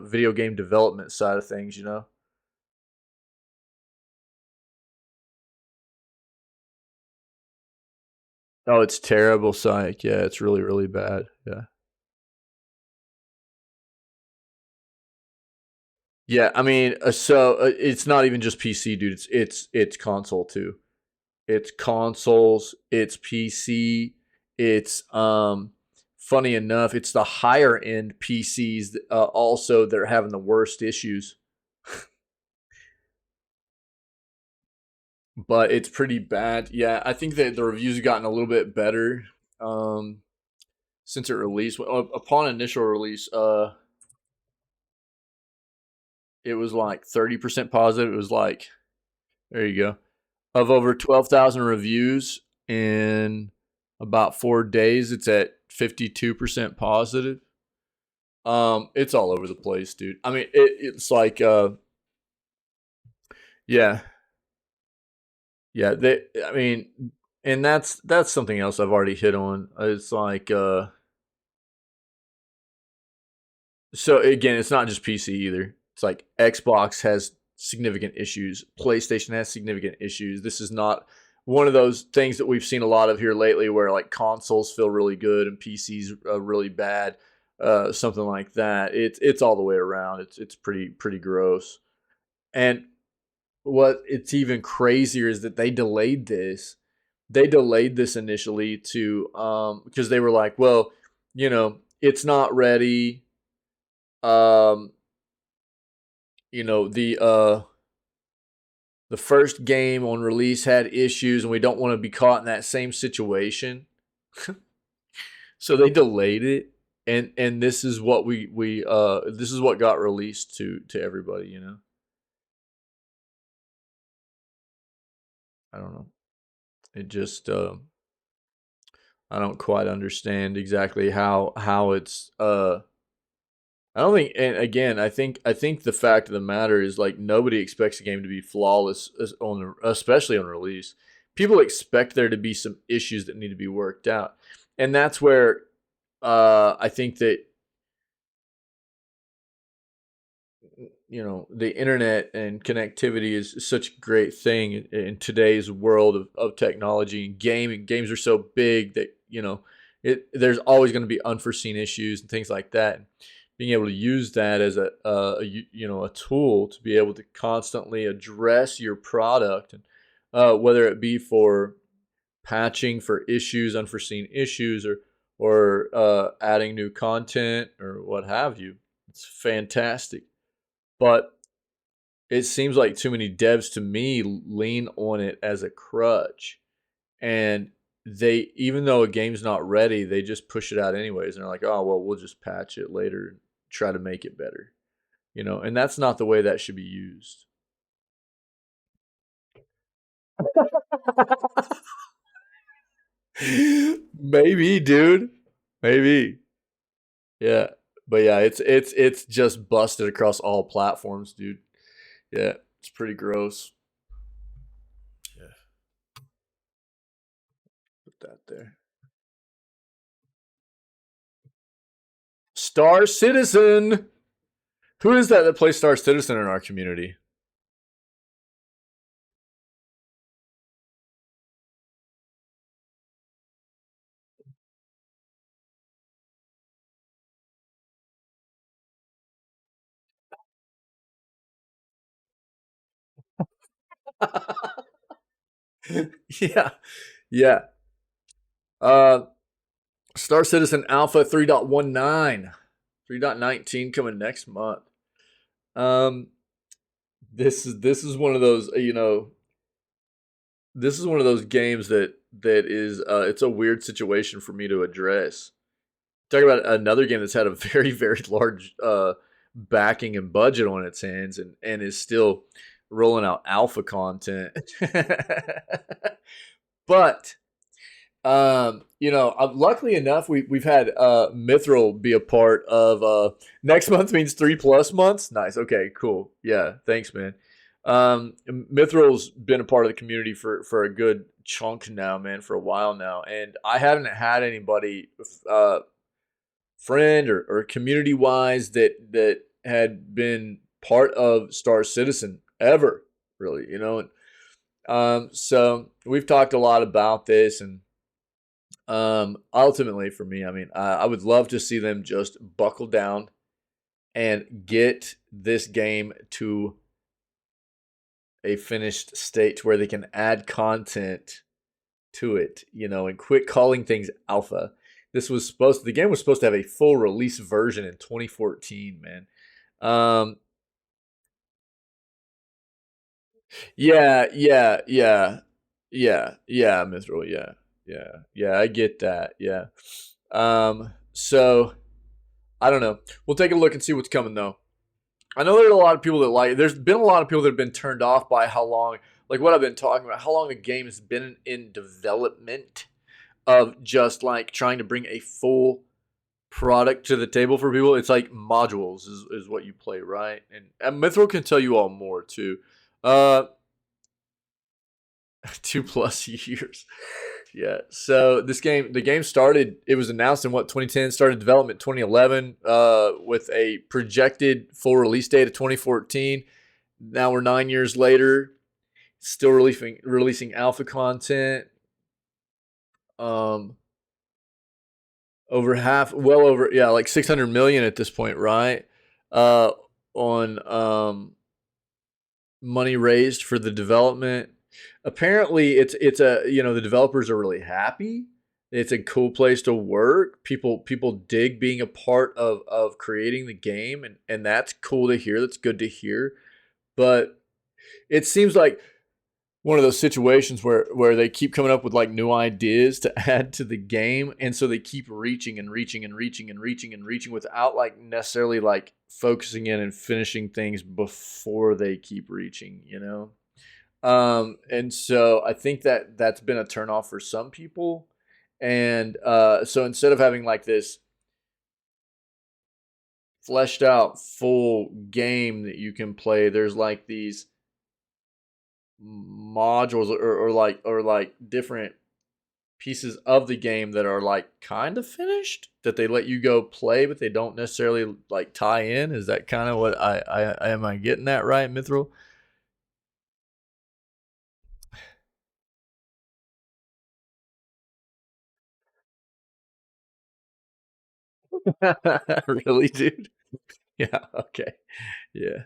video game development side of things. Oh, it's terrible, Psych. Yeah, it's really, really bad. Yeah. Yeah, I mean, it's not even just PC, dude. It's console too. It's consoles. It's PC. It's funny enough, it's the higher end PCs also that are having the worst issues. But it's pretty bad. Yeah, I think that the reviews have gotten a little bit better um, since it released. Upon initial release, it was like 30% positive. It was like, there you go, of over 12,000 reviews in about 4 days, it's at 52% positive. It's all over the place, dude. I mean, it's like, yeah, yeah. I mean, and that's something else I've already hit on. It's like, so again, it's not just PC either. It's like Xbox has significant issues. PlayStation has significant issues. This is not one of those things that we've seen a lot of here lately, where like consoles feel really good and PCs really bad, something like that. It's all the way around. It's pretty gross. And what it's even crazier is that they delayed this. They delayed this initially to because they were like, well, it's not ready. Um, the first game on release had issues, and we don't want to be caught in that same situation. So they delayed it, and this is what we this is what got released to everybody, you know. I don't know. It just I don't quite understand exactly how it's I don't think, and again, I think the fact of the matter is like nobody expects a game to be flawless especially on release. People expect there to be some issues that need to be worked out, and that's where I think that the internet and connectivity is such a great thing in today's world of technology and gaming. Games are so big that there's always going to be unforeseen issues and things like that. Being able to use that as a tool to be able to constantly address your product, and whether it be for patching for issues, unforeseen issues, or adding new content or what have you, it's fantastic. But it seems like too many devs to me lean on it as a crutch, and they, even though a game's not ready, they just push it out anyways, and they're like, oh well, we'll just patch it later and try to make it better, and that's not the way that should be used. Maybe, dude, maybe. Yeah, but yeah, it's just busted across all platforms, dude. Yeah, it's pretty gross. Yeah, put that there. Star Citizen. Who is that plays Star Citizen in our community? Yeah, yeah. Uh, Star Citizen Alpha 3.19, 3.19 coming next month. Um, this is one of those this is one of those games that is it's a weird situation for me to address. Talk about another game that's had a very large backing and budget on its hands, and is still rolling out alpha content. But luckily enough, we've had Mithril be a part of. Next month means 3+ months. Nice. Okay. Cool. Yeah. Thanks, man. Mithril's been a part of the community for a good chunk now, man, for a while now, and I haven't had anybody, friend or community wise, that had been part of Star Citizen ever, really. So we've talked a lot about this, and ultimately, for me, I mean, I would love to see them just buckle down and get this game to a finished state where they can add content to it, and quit calling things alpha. The game was supposed to have a full release version in 2014, man. Um, yeah, Mithril, yeah, I get that, yeah. So I don't know. We'll take a look and see what's coming though. I know there's a lot of people that there's been a lot of people that have been turned off by how long, like what I've been talking about, how long a game has been in development, of just like trying to bring a full product to the table for people. It's like modules is what you play, right? And Mithril can tell you all more too. Uh, 2+ years. Yeah. So the game started. It was announced in 2010. Started development 2011. With a projected full release date of 2014. Now we're 9 years later. Still releasing alpha content. Um, well over, yeah, like 600 million at this point, right? Uh, on money raised for the development. Apparently, it's a the developers are really happy. It's a cool place to work. People dig being a part of creating the game, and that's cool to hear. That's good to hear. But it seems like one of those situations where they keep coming up with like new ideas to add to the game, and so they keep reaching and reaching and reaching and reaching and reaching without like necessarily like focusing in and finishing things before they keep reaching, you know. And so I think that that's been a turnoff for some people. And so instead of having like this fleshed out full game that you can play, there's like these modules or like different pieces of the game that are like kind of finished that they let you go play, but they don't necessarily like tie in. Is that kind of what I am I getting that right, Mithril? Really, dude? Yeah. Okay. Yeah.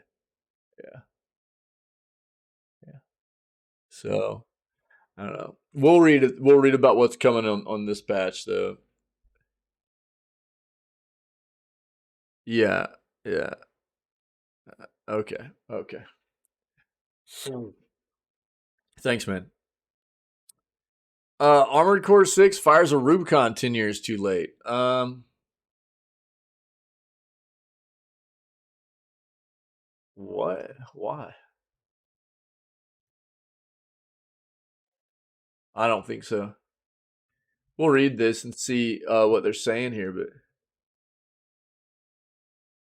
Yeah. Yeah. So I don't know. We'll read it. We'll read about what's coming on this patch, though. Yeah. Yeah. Okay. Okay. Thanks, man. Armored Core 6 fires a Rubicon 10 years too late. What? Why? I don't think so. We'll read this and see what they're saying here, but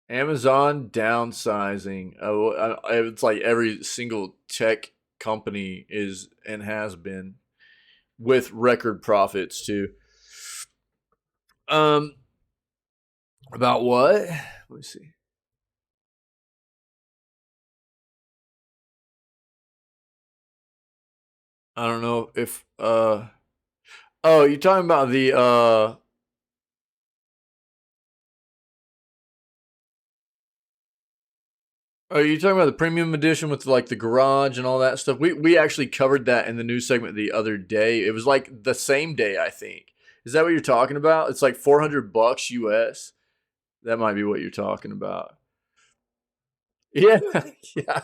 Amazon downsizing. It's like every single tech company is and has been with record profits too. Um, about what? Let me see. I don't know if oh, you're talking about the are you talking about the premium edition with like the garage and all that stuff? We actually covered that in the news segment the other day. It was like the same day, I think. Is that what you're talking about? It's like $400 US. That might be what you're talking about. Yeah, yeah,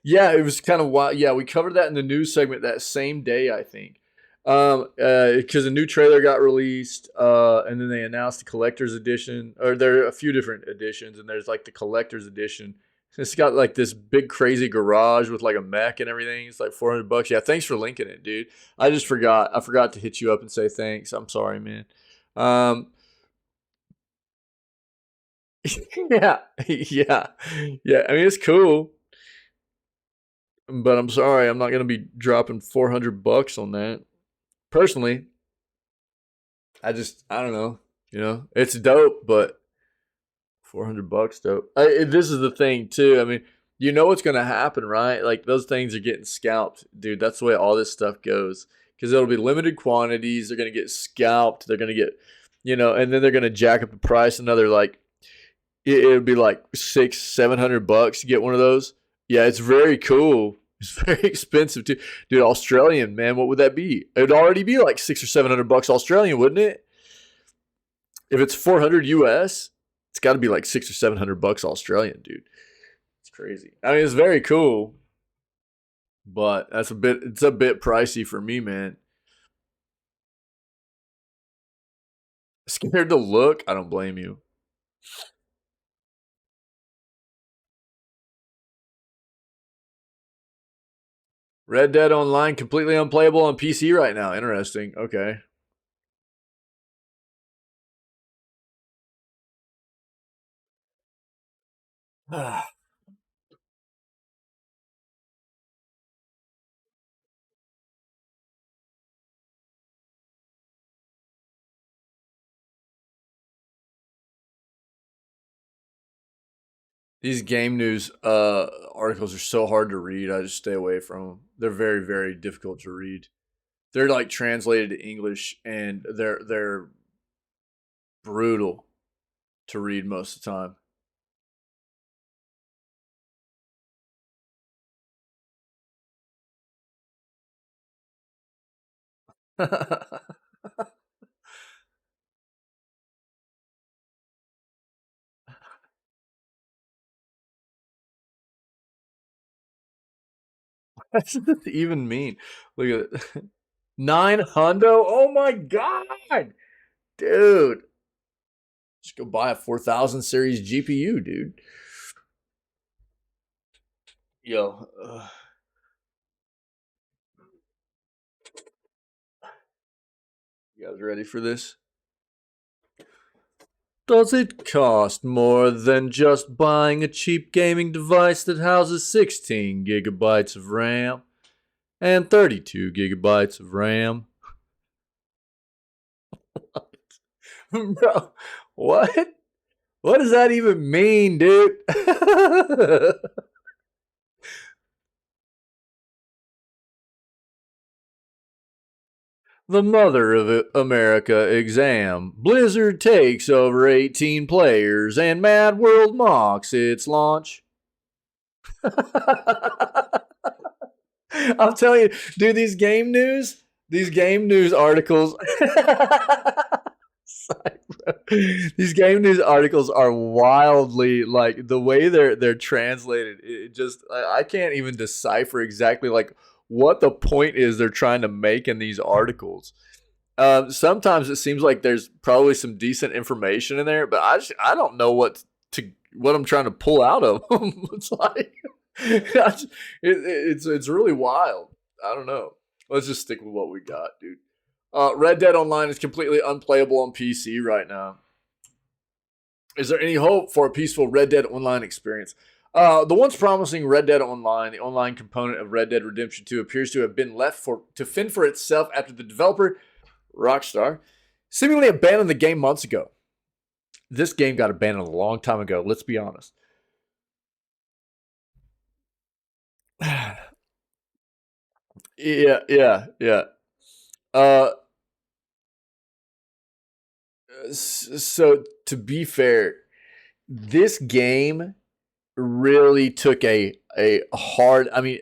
yeah. It was kind of wild. Yeah, we covered that in the news segment that same day, I think. Because a new trailer got released, and then they announced the collector's edition. Or there are a few different editions, and there's like the collector's edition. It's got like this big crazy garage with like a mech and everything. It's like $400. Yeah, thanks for linking it, dude. I just forgot. I forgot to hit you up and say thanks. I'm sorry, man. Um, yeah, yeah, yeah. I mean, it's cool. But I'm sorry, I'm not gonna be dropping $400 on that. Personally, I don't know. You know, it's dope, but $400 dope. This is the thing too. I mean, you know what's gonna happen, right? Like those things are getting scalped, dude. That's the way all this stuff goes. Because it'll be limited quantities. They're gonna get scalped. They're gonna get, and then they're gonna jack up the price another like it would be like 600-700 bucks to get one of those. Yeah, it's very cool. It's very expensive too, dude. Australian, man, what would that be? It would already be like 600 or 700 bucks Australian, wouldn't it? If it's 400 US, it's got to be like 600 or 700 bucks Australian, dude. It's crazy. I mean, it's very cool, but it's a bit pricey for me, man. Scared to look? I don't blame you. Red Dead Online completely unplayable on PC right now. Interesting. Okay. These game news articles are so hard to read. I just stay away from them. They're very, very difficult to read. They're like translated to English, and they're brutal to read most of the time. What does this even mean? Look at it. 9 hundo? Oh my god, dude! Just go buy a 4000 series GPU, dude. Yo, you guys ready for this? Does it cost more than just buying a cheap gaming device that houses 16 gigabytes of RAM and 32 gigabytes of RAM? Bro, what? What does that even mean, dude? The mother of America exam. Blizzard takes over 18 players and Mad World mocks its launch. I'm telling you, dude, these game news articles. These game news articles are wildly like the way they're translated. It just I can't even decipher exactly like what the point is they're trying to make in these articles. Sometimes it seems like there's probably some decent information in there, but I don't know what I'm trying to pull out of them. It's like it's really wild. I don't know. Let's just stick with what we got, dude. Red Dead Online is completely unplayable on PC right now. Is there any hope for a peaceful Red Dead Online experience? The once promising Red Dead Online, the online component of Red Dead Redemption 2, appears to have been left to fend for itself after the developer, Rockstar, seemingly abandoned the game months ago. This game got abandoned a long time ago, let's be honest. Yeah. Uh, so to be fair, this game really took a hard. I mean,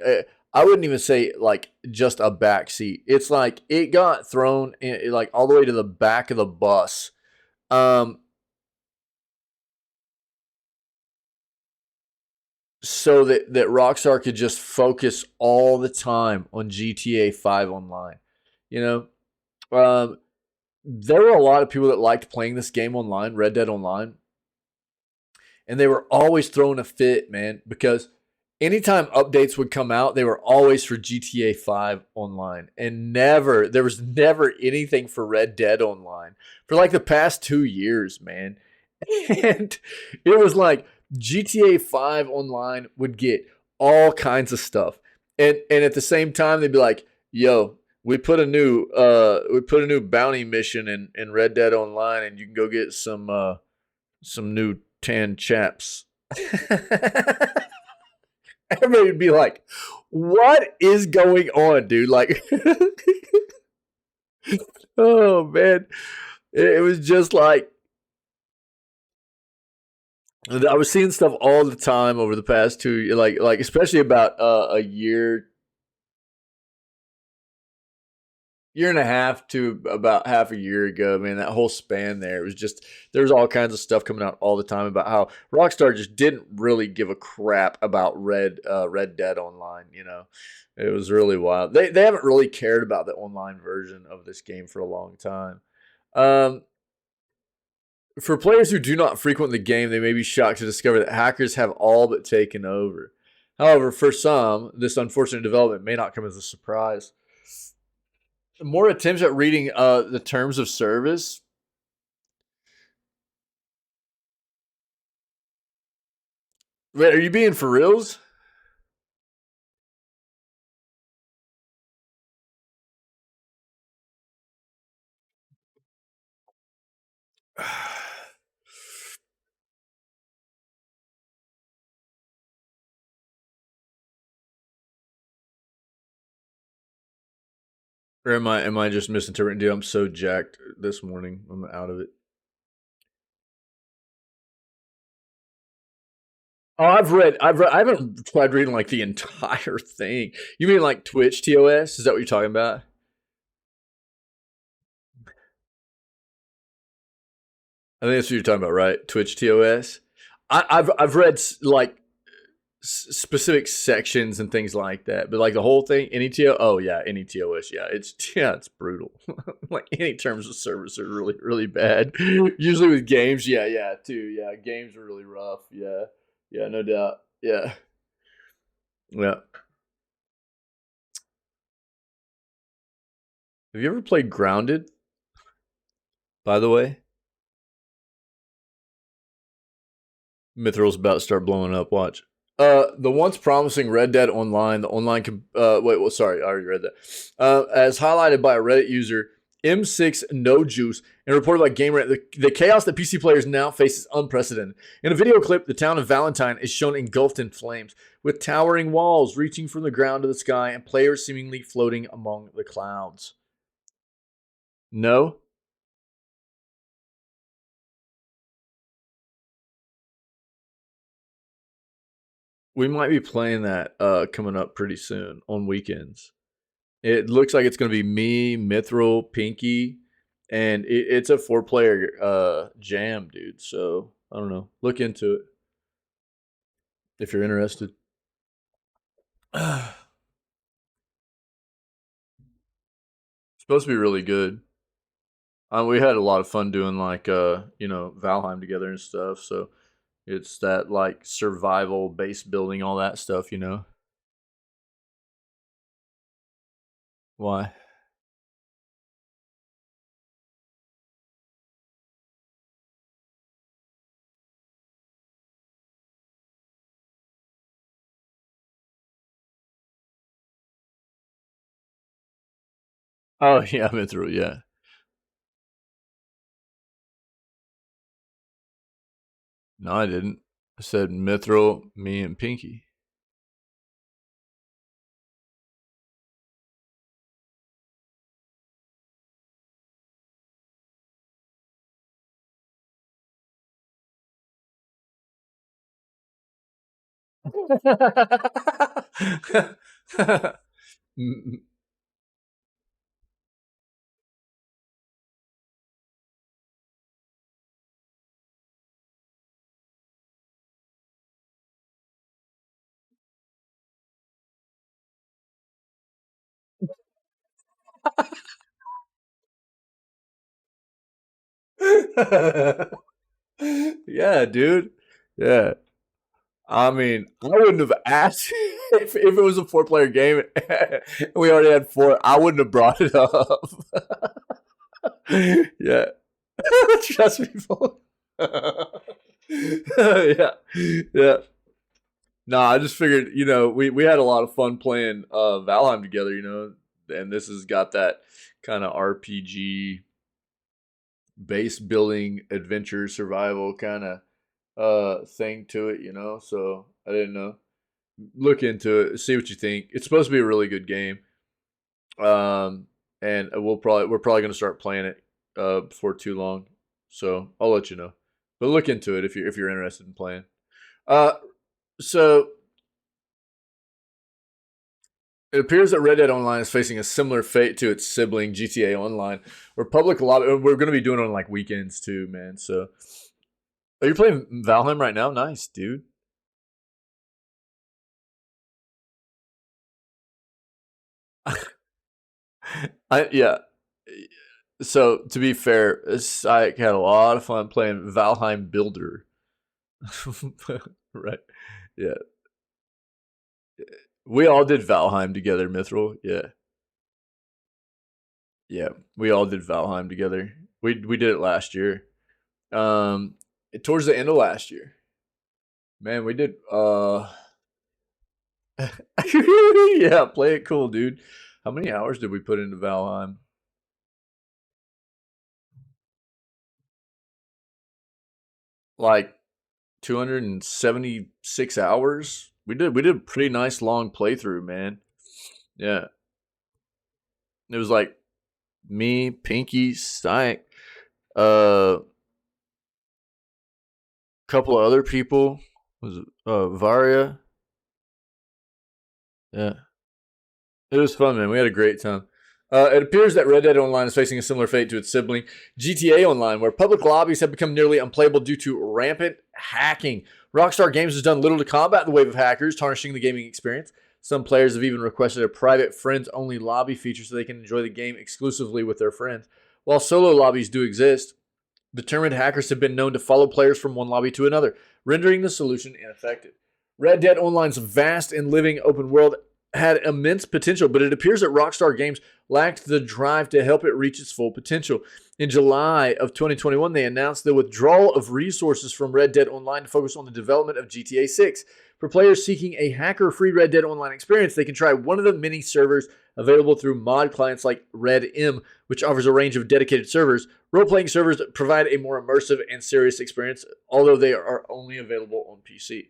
I wouldn't even say like just a backseat. It's like it got thrown in, like all the way to the back of the bus. Um, so that Rockstar could just focus all the time on GTA 5 online. You know, there were a lot of people that liked playing this game online, Red Dead Online, and they were always throwing a fit, man, because anytime updates would come out, they were always for GTA 5 online, and there was never anything for Red Dead Online for like the past 2 years, man. And it was like GTA 5 online would get all kinds of stuff. And at the same time they'd be like, "Yo, we put a new bounty mission in Red Dead Online and you can go get some new tan chaps." Everybody would be like, "What is going on, dude?" Like, oh man, it was just like I was seeing stuff all the time over the past like especially about a year and a half to about half a year ago, man, that whole span there, it was just there was all kinds of stuff coming out all the time about how Rockstar just didn't really give a crap about Red Dead Online. It was really wild. They haven't really cared about the online version of this game for a long time. Um, for players who do not frequent the game, they may be shocked to discover that hackers have all but taken over. However, for some, this unfortunate development may not come as a surprise. More attempts at reading the terms of service. Wait, are you being for reals? Or am I just misinterpreting? Dude, I'm so jacked this morning. I'm out of it. Oh, I haven't tried reading like the entire thing. You mean like Twitch TOS? Is that what you're talking about? I think that's what you're talking about, right? Twitch TOS. I've read like specific sections and things like that. But like the whole thing, any TO, oh yeah, any TOS, yeah, it's brutal. Like any terms of service are really really bad. Usually with games, yeah, too, yeah, games are really rough. Yeah, no doubt. Yeah. Have you ever played Grounded? By the way, Mithril's about to start blowing up. Watch. The once promising Red Dead Online, the online. Wait, well, sorry, I already read that. As highlighted by a Reddit user, M6 No Juice, and reported by Gamer, the chaos that PC players now face is unprecedented. In a video clip, the town of Valentine is shown engulfed in flames, with towering walls reaching from the ground to the sky, and players seemingly floating among the clouds. No. We might be playing that coming up pretty soon on weekends. It looks like it's going to be me, Mithril, Pinky, and it's a 4-player jam, dude. So I don't know. Look into it if you're interested. It's supposed to be really good. We had a lot of fun doing like Valheim together and stuff. So it's that like survival base building, all that stuff. Why? Oh yeah, Mithril. Yeah. No, I didn't. I said Mithril, me, and Pinky. Yeah, dude. Yeah. I mean, I wouldn't have asked if it was a 4-player game and we already had 4. I wouldn't have brought it up. Yeah. Trust me. Yeah. Yeah. No, I just figured, we had a lot of fun playing Valheim together, and this has got that kind of RPG base building adventure survival kind of thing to it, So I didn't know. Look into it, see what you think. It's supposed to be a really good game. And we're probably gonna start playing it before too long. So I'll let you know. But look into it if you're interested in playing. So it appears that Red Dead Online is facing a similar fate to its sibling GTA Online, where public lobby. We're going to be doing it on like weekends too, man. So, are you playing Valheim right now? Nice, dude. Yeah. So to be fair, I had a lot of fun playing Valheim Builder. Right. Yeah. We all did Valheim together, Mithril. Yeah. Yeah. We all did Valheim together. We did it last year. Towards the end of last year. Man, we did yeah, play it cool, dude. How many hours did we put into Valheim? Like 276 hours. We did a pretty nice long playthrough, man. Yeah. It was like me, Pinky, Stike, couple of other people. Was it Varia? Yeah. It was fun, man. We had a great time. It appears that Red Dead Online is facing a similar fate to its sibling GTA Online, where public lobbies have become nearly unplayable due to rampant hacking. Rockstar Games has done little to combat the wave of hackers, tarnishing the gaming experience. Some players have even requested a private friends-only lobby feature so they can enjoy the game exclusively with their friends. While solo lobbies do exist, determined hackers have been known to follow players from one lobby to another, rendering the solution ineffective. Red Dead Online's vast and living open world had immense potential, but it appears that Rockstar Games lacked the drive to help it reach its full potential. In July of 2021, they announced the withdrawal of resources from Red Dead Online to focus on the development of GTA 6. For players seeking a hacker-free Red Dead Online experience, they can try one of the many servers available through mod clients like RedM, which offers a range of dedicated servers. Role-playing servers provide a more immersive and serious experience, although they are only available on PC.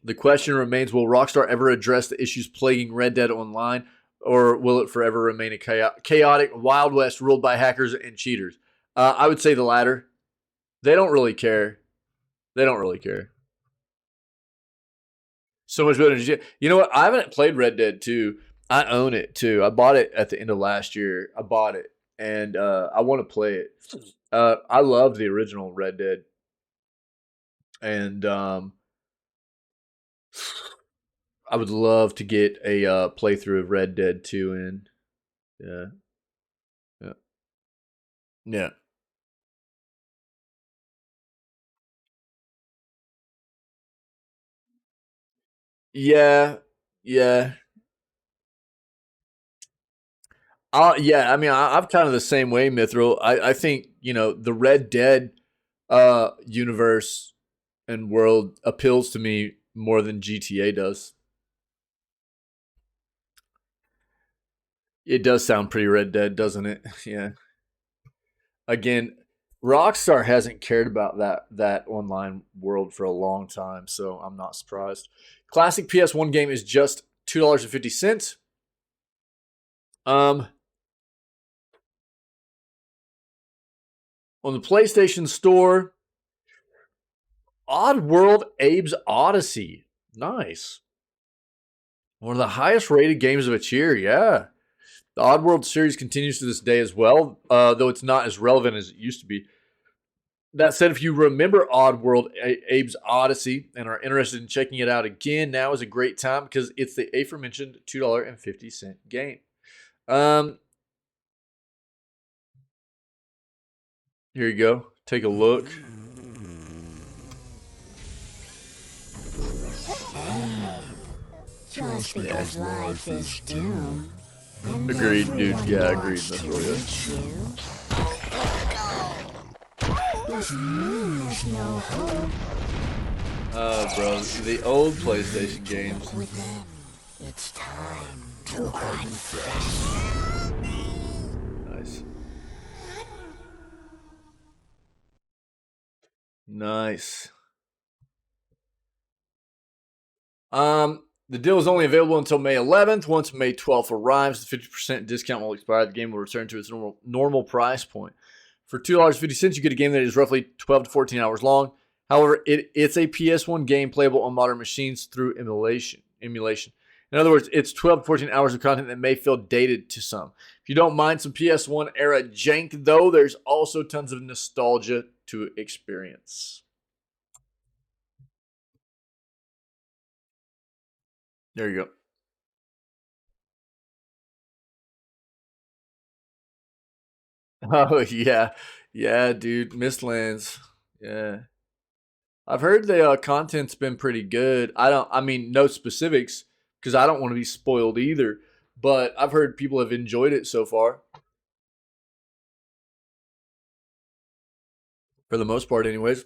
The question remains, will Rockstar ever address the issues plaguing Red Dead Online, or will it forever remain a chaotic Wild West ruled by hackers and cheaters? I would say the latter. They don't really care. They don't really care. So much better than GTA. You know what? I haven't played Red Dead 2. I own it too. I bought it at the end of last year. I bought it, and I want to play it. I love the original Red Dead, and I would love to get a playthrough of Red Dead 2 in. Yeah. Yeah. Yeah. Yeah. Yeah. Yeah, I mean, I'm kind of the same way, Mithril. I think, the Red Dead universe and world appeals to me more than GTA does. It does sound pretty Red Dead, doesn't it? Yeah. Again, Rockstar hasn't cared about that online world for a long time, so I'm not surprised. Classic PS1 game is just $2.50. On the PlayStation Store, Oddworld Abe's Odyssey. Nice. One of the highest rated games of its year, yeah. The Oddworld series continues to this day as well, though it's not as relevant as it used to be. That said, if you remember Oddworld Abe's Odyssey and are interested in checking it out again, now is a great time because it's the aforementioned $2.50 game. Here you go. Take a look. Just because life is doomed. Agreed, dude. Yeah, agreed. That's really good. There's no hope. Bro, the old PlayStation games. Within, it's time to confess. Nice. Nice. The deal is only available until May 11th. Once May 12th arrives, the 50% discount will expire. The game will return to its normal price point. For $2.50, you get a game that is roughly 12 to 14 hours long. However, it's a PS1 game playable on modern machines through emulation. In other words, it's 12 to 14 hours of content that may feel dated to some. If you don't mind some PS1 era jank, though, there's also tons of nostalgia to experience. There you go. Oh yeah, yeah, dude, Mistlands. Yeah, I've heard the content's been pretty good. I mean, no specifics because I don't want to be spoiled either. But I've heard people have enjoyed it so far, for the most part, anyways.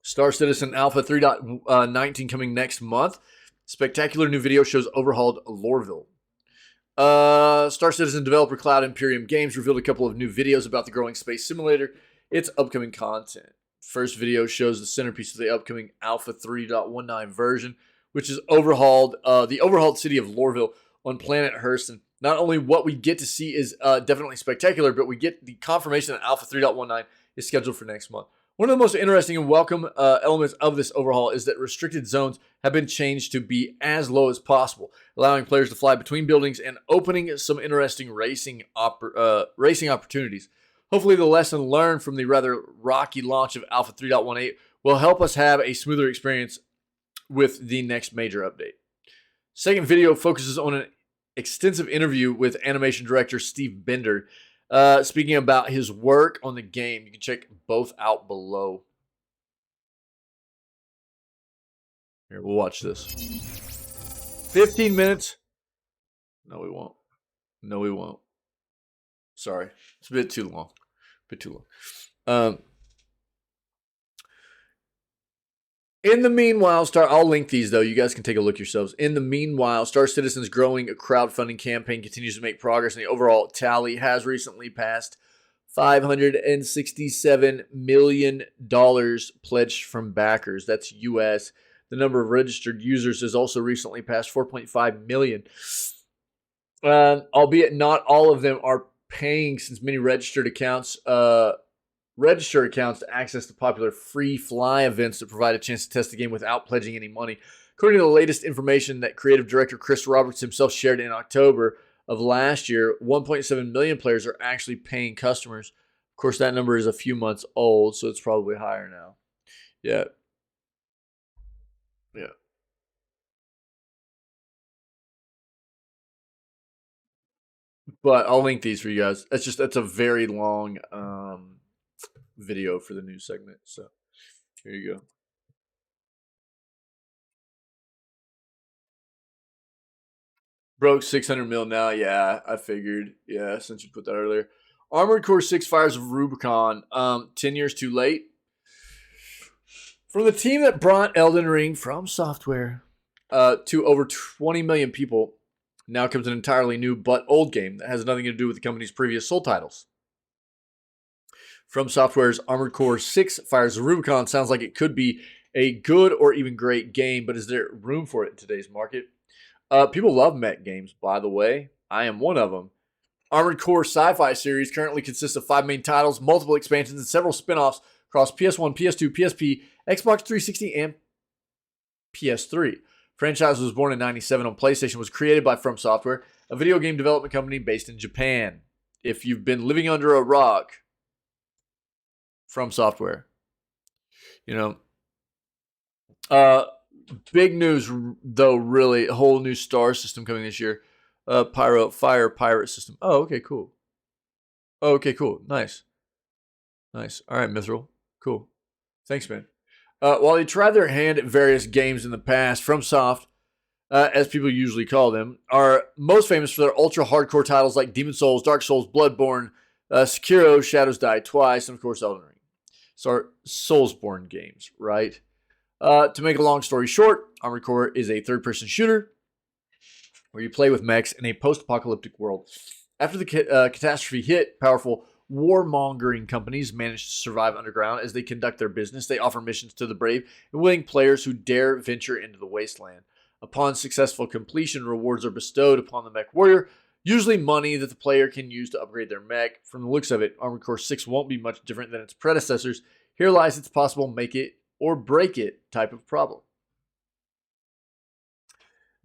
Star Citizen Alpha 3.19 coming next month. Spectacular new video shows overhauled Lorville. Star Citizen developer Cloud Imperium Games revealed a couple of new videos about the growing space simulator, its upcoming content. First video shows the centerpiece of the upcoming Alpha 3.19 version, which is overhauled the overhauled city of Lorville on planet Hurston. Not only what we get to see is definitely spectacular, but we get the confirmation that Alpha 3.19 is scheduled for next month. One of the most interesting and welcome elements of this overhaul is that restricted zones have been changed to be as low as possible, allowing players to fly between buildings and opening some interesting racing opportunities. Hopefully the lesson learned from the rather rocky launch of Alpha 3.18 will help us have a smoother experience with the next major update. Second video focuses on an extensive interview with animation director Steve Bender, speaking about his work on the game. You can check both out below. Here, we'll watch this. 15 minutes. No, we won't. No, we won't. Sorry. It's a bit too long. In the meanwhile, I'll link these though. You guys can take a look yourselves. In the meanwhile, Star Citizen's growing crowdfunding campaign continues to make progress, and the overall tally has recently passed $567 million pledged from backers. That's US. The number of registered users has also recently passed 4.5 million. Albeit not all of them are paying, since many registered accounts to access the popular free fly events that provide a chance to test the game without pledging any money. According to the latest information that creative director Chris Roberts himself shared in October of last year, 1.7 million players are actually paying customers. Of course, that number is a few months old, so it's probably higher now. Yeah. But I'll link these for you guys. That's a very long video for the news segment. So here you go. Broke 600 mil now. Yeah, I figured. Yeah, since you put that earlier. Armored Core 6 Fires of Rubicon. 10 years too late. From the team that brought Elden Ring from software to over 20 million people, now comes an entirely new but old game that has nothing to do with the company's previous Soul titles. From Software's Armored Core 6 Fires of Rubicon sounds like it could be a good or even great game, but is there room for it in today's market? People love mech games, by the way. I am one of them. Armored Core Sci-Fi series currently consists of 5 main titles, multiple expansions, and several spin-offs across PS1, PS2, PSP, Xbox 360, and PS3. Franchise was born in 1997 on PlayStation, was created by From Software, a video game development company based in Japan. If you've been living under a rock, From Software. You know, big news though, really, a whole new star system coming this year. Fire pirate system. Oh, okay, cool. Nice. All right, Mithril. Cool. Thanks, man. While they tried their hand at various games in the past, FromSoft, as people usually call them, are most famous for their ultra hardcore titles like Demon Souls, Dark Souls, Bloodborne, Sekiro, Shadows Die Twice, and of course Elden Ring. So Soulsborne games, right? To make a long story short, Armored Core is a third-person shooter where you play with mechs in a post-apocalyptic world. After the catastrophe hit, powerful warmongering companies manage to survive underground as they conduct their business. They offer missions to the brave and willing players who dare venture into the wasteland. Upon successful completion, rewards are bestowed upon the mech warrior, usually money that the player can use to upgrade their mech. From the looks of it, Armored Core 6 won't be much different than its predecessors. Here lies its possible make it or break it type of problem.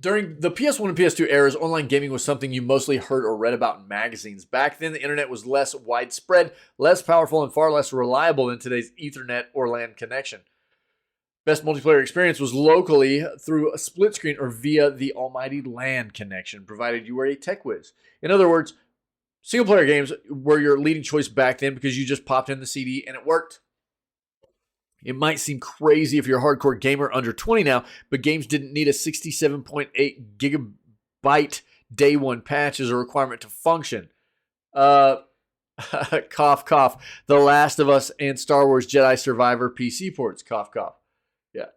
During the PS1 and PS2 eras, online gaming was something you mostly heard or read about in magazines. Back then, the internet was less widespread, less powerful, and far less reliable than today's Ethernet or LAN connection. Best multiplayer experience was locally through a split screen or via the almighty LAN connection, provided you were a tech whiz. In other words, single player games were your leading choice back then because you just popped in the CD and it worked. It might seem crazy if you're a hardcore gamer under 20 now, but games didn't need a 67.8 gigabyte day one patch as a requirement to function. Cough, cough. The Last of Us and Star Wars Jedi Survivor PC ports. Cough, cough. Yeah.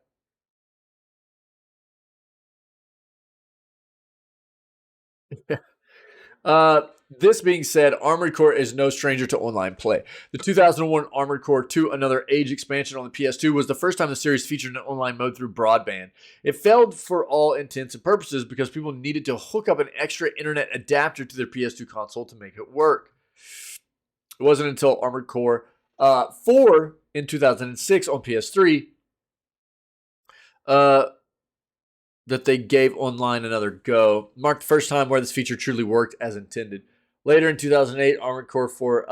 This being said, Armored Core is no stranger to online play. The 2001 Armored Core 2, Another Age expansion on the PS2, was the first time the series featured an online mode through broadband. It failed for all intents and purposes because people needed to hook up an extra internet adapter to their PS2 console to make it work. It wasn't until Armored Core 4 in 2006 on PS3 that they gave online another go. Marked the first time where this feature truly worked as intended. Later in 2008, Armored Core 4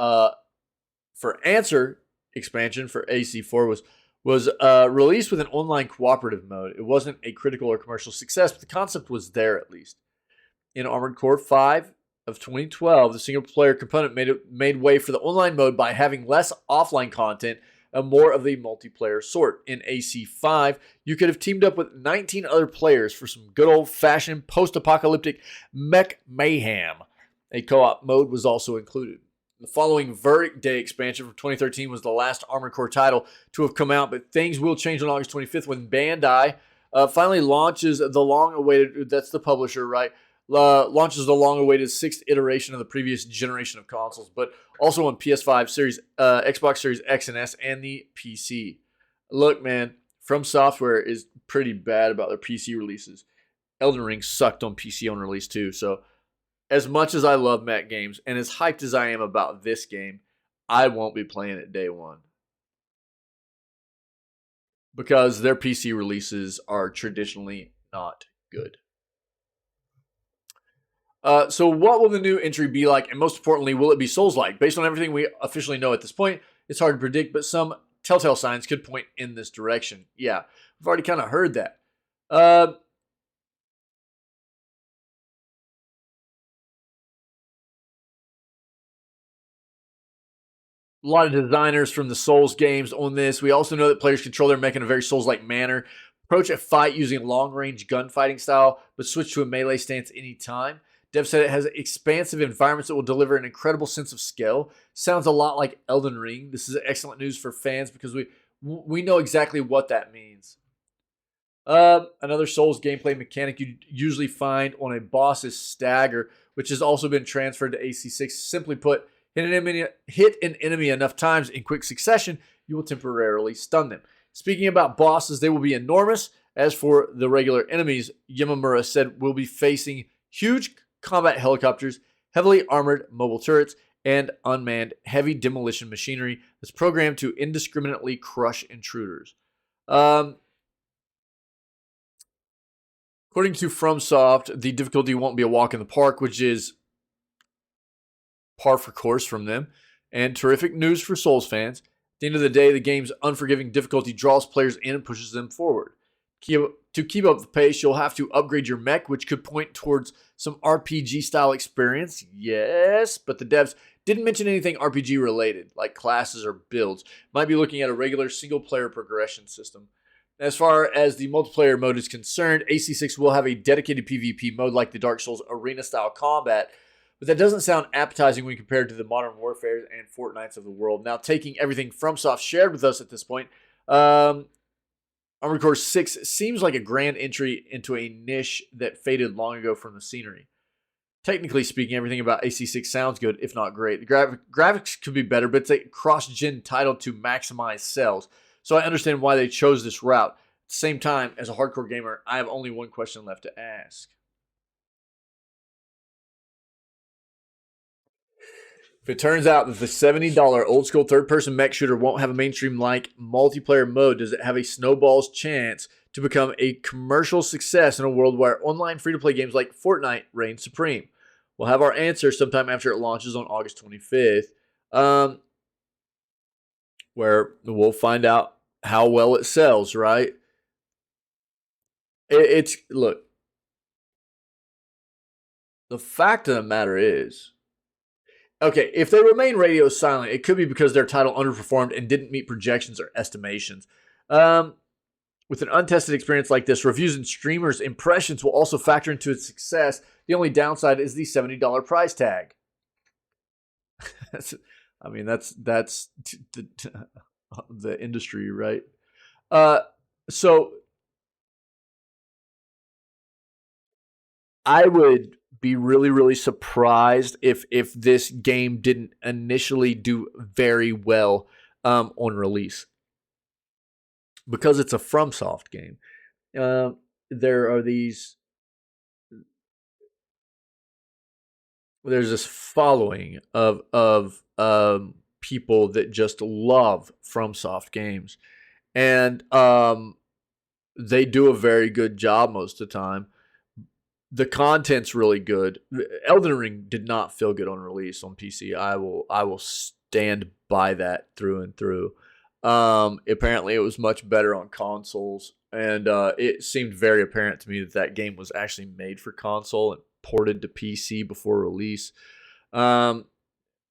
for Answer expansion for AC4 was released with an online cooperative mode. It wasn't a critical or commercial success, but the concept was there at least. In Armored Core 5 of 2012, the single-player component made way for the online mode by having less offline content and more of the multiplayer sort. In AC5, you could have teamed up with 19 other players for some good old-fashioned post-apocalyptic mech mayhem. A co-op mode was also included. The following Verdict Day expansion from 2013 was the last Armored Core title to have come out, but things will change on August 25th when Bandai finally launches the long-awaited, that's the publisher, right? Launches the long-awaited 6th iteration of the previous generation of consoles, but also on PS5, Series, Xbox Series X and S, and the PC. Look, man, From Software is pretty bad about their PC releases. Elden Ring sucked on PC on release too, so as much as I love mech games, and as hyped as I am about this game, I won't be playing it day one. Because their PC releases are traditionally not good. So what will the new entry be like, and most importantly, will it be Souls-like? Based on everything we officially know at this point, it's hard to predict, but some telltale signs could point in this direction. Yeah, we've already kind of heard that. A lot of designers from the Souls games on this. We also know that players control their mech in a very Souls-like manner. Approach a fight using long-range gunfighting style, but switch to a melee stance anytime. Dev said it has expansive environments that will deliver an incredible sense of scale. Sounds a lot like Elden Ring. This is excellent news for fans because we know exactly what that means. Another Souls gameplay mechanic you usually find on a boss is Stagger, which has also been transferred to AC6. Simply put, hit an enemy enough times in quick succession, you will temporarily stun them. Speaking about bosses, they will be enormous. As for the regular enemies, Yamamura said we'll be facing huge combat helicopters, heavily armored mobile turrets, and unmanned heavy demolition machinery that's programmed to indiscriminately crush intruders. According to FromSoft, the difficulty won't be a walk in the park, which is par for course from them, and terrific news for Souls fans. At the end of the day, the game's unforgiving difficulty draws players in and pushes them forward. To keep up the pace, you'll have to upgrade your mech, which could point towards some RPG-style experience. Yes, but the devs didn't mention anything RPG-related, like classes or builds. Might be looking at a regular single-player progression system. As far as the multiplayer mode is concerned, AC6 will have a dedicated PvP mode like the Dark Souls arena-style combat, but that doesn't sound appetizing when compared to the Modern Warfare and Fortnites of the world. Now, taking everything FromSoft shared with us at this point, Armored Core 6 seems like a grand entry into a niche that faded long ago from the scenery. Technically speaking, everything about AC6 sounds good, if not great. The graphics could be better, but it's a cross-gen title to maximize sales. So I understand why they chose this route. At the same time, as a hardcore gamer, I have only one question left to ask. If it turns out that the $70 old-school third-person mech shooter won't have a mainstream-like multiplayer mode, does it have a snowball's chance to become a commercial success in a world where online free-to-play games like Fortnite reign supreme? We'll have our answer sometime after it launches on August 25th, where we'll find out how well it sells, right? Look, the fact of the matter is, okay, if they remain radio silent, it could be because their title underperformed and didn't meet projections or estimations. With an untested experience like this, reviews and streamers' impressions will also factor into its success. The only downside is the $70 price tag. That's the industry, right? So I would be really, really surprised if this game didn't initially do very well on release, because it's a FromSoft game. There's this following of people that just love FromSoft games, and they do a very good job most of the time. The content's really good. Elden Ring did not feel good on release on PC. I will stand by that through and through. Apparently, it was much better on consoles, and it seemed very apparent to me that that game was actually made for console and ported to PC before release. Um,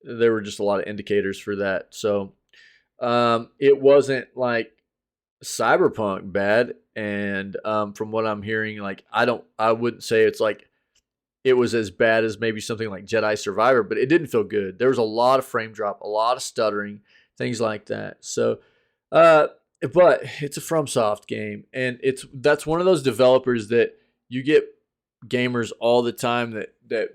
there were just a lot of indicators for that. So it wasn't like Cyberpunk bad, and from what I'm hearing, like I wouldn't say it's like it was as bad as maybe something like Jedi Survivor, but it didn't feel good. There was a lot of frame drop, a lot of stuttering, things like that. So, uh, but it's a FromSoft game, and that's one of those developers that you get gamers all the time that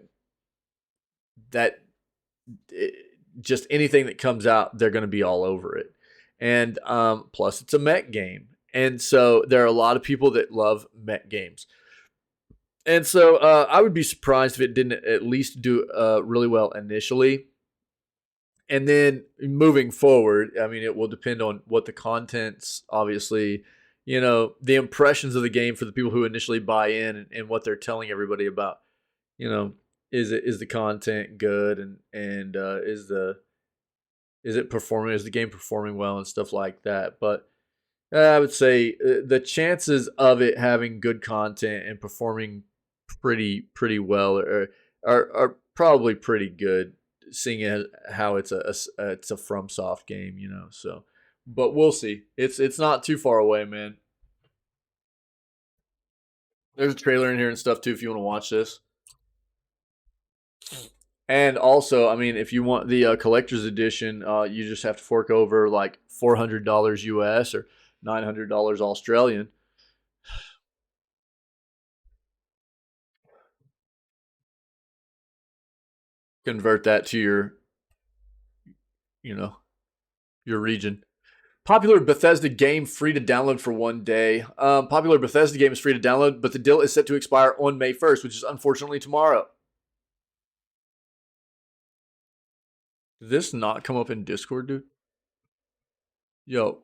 it, just anything that comes out, they're going to be all over it. And plus, it's a mech game, and so there are a lot of people that love mech games. And so I would be surprised if it didn't at least do really well initially. And then moving forward, I mean, it will depend on what the content's obviously, the impressions of the game for the people who initially buy in, and what they're telling everybody about, is the content good, and is it performing, is the game performing well and stuff like that. But I would say the chances of it having good content and performing pretty well are probably pretty good, seeing as how it's a FromSoft game, So, but we'll see. It's not too far away, man. There's a trailer in here and stuff too if you want to watch this. And also, I mean, if you want the collector's edition, you just have to fork over like $400 US or $900 Australian. Convert that to you know, your region. Popular Bethesda game free to download for 1 day. Popular Bethesda game is free to download, but the deal is set to expire on May 1st, which is unfortunately tomorrow. Did this not come up in Discord, dude? Yo.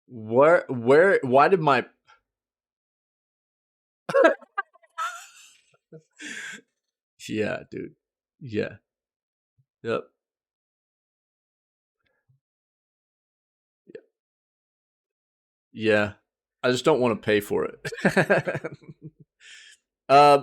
Why did my... Yeah, dude. Yeah. Yep. Yeah. I just don't want to pay for it. uh,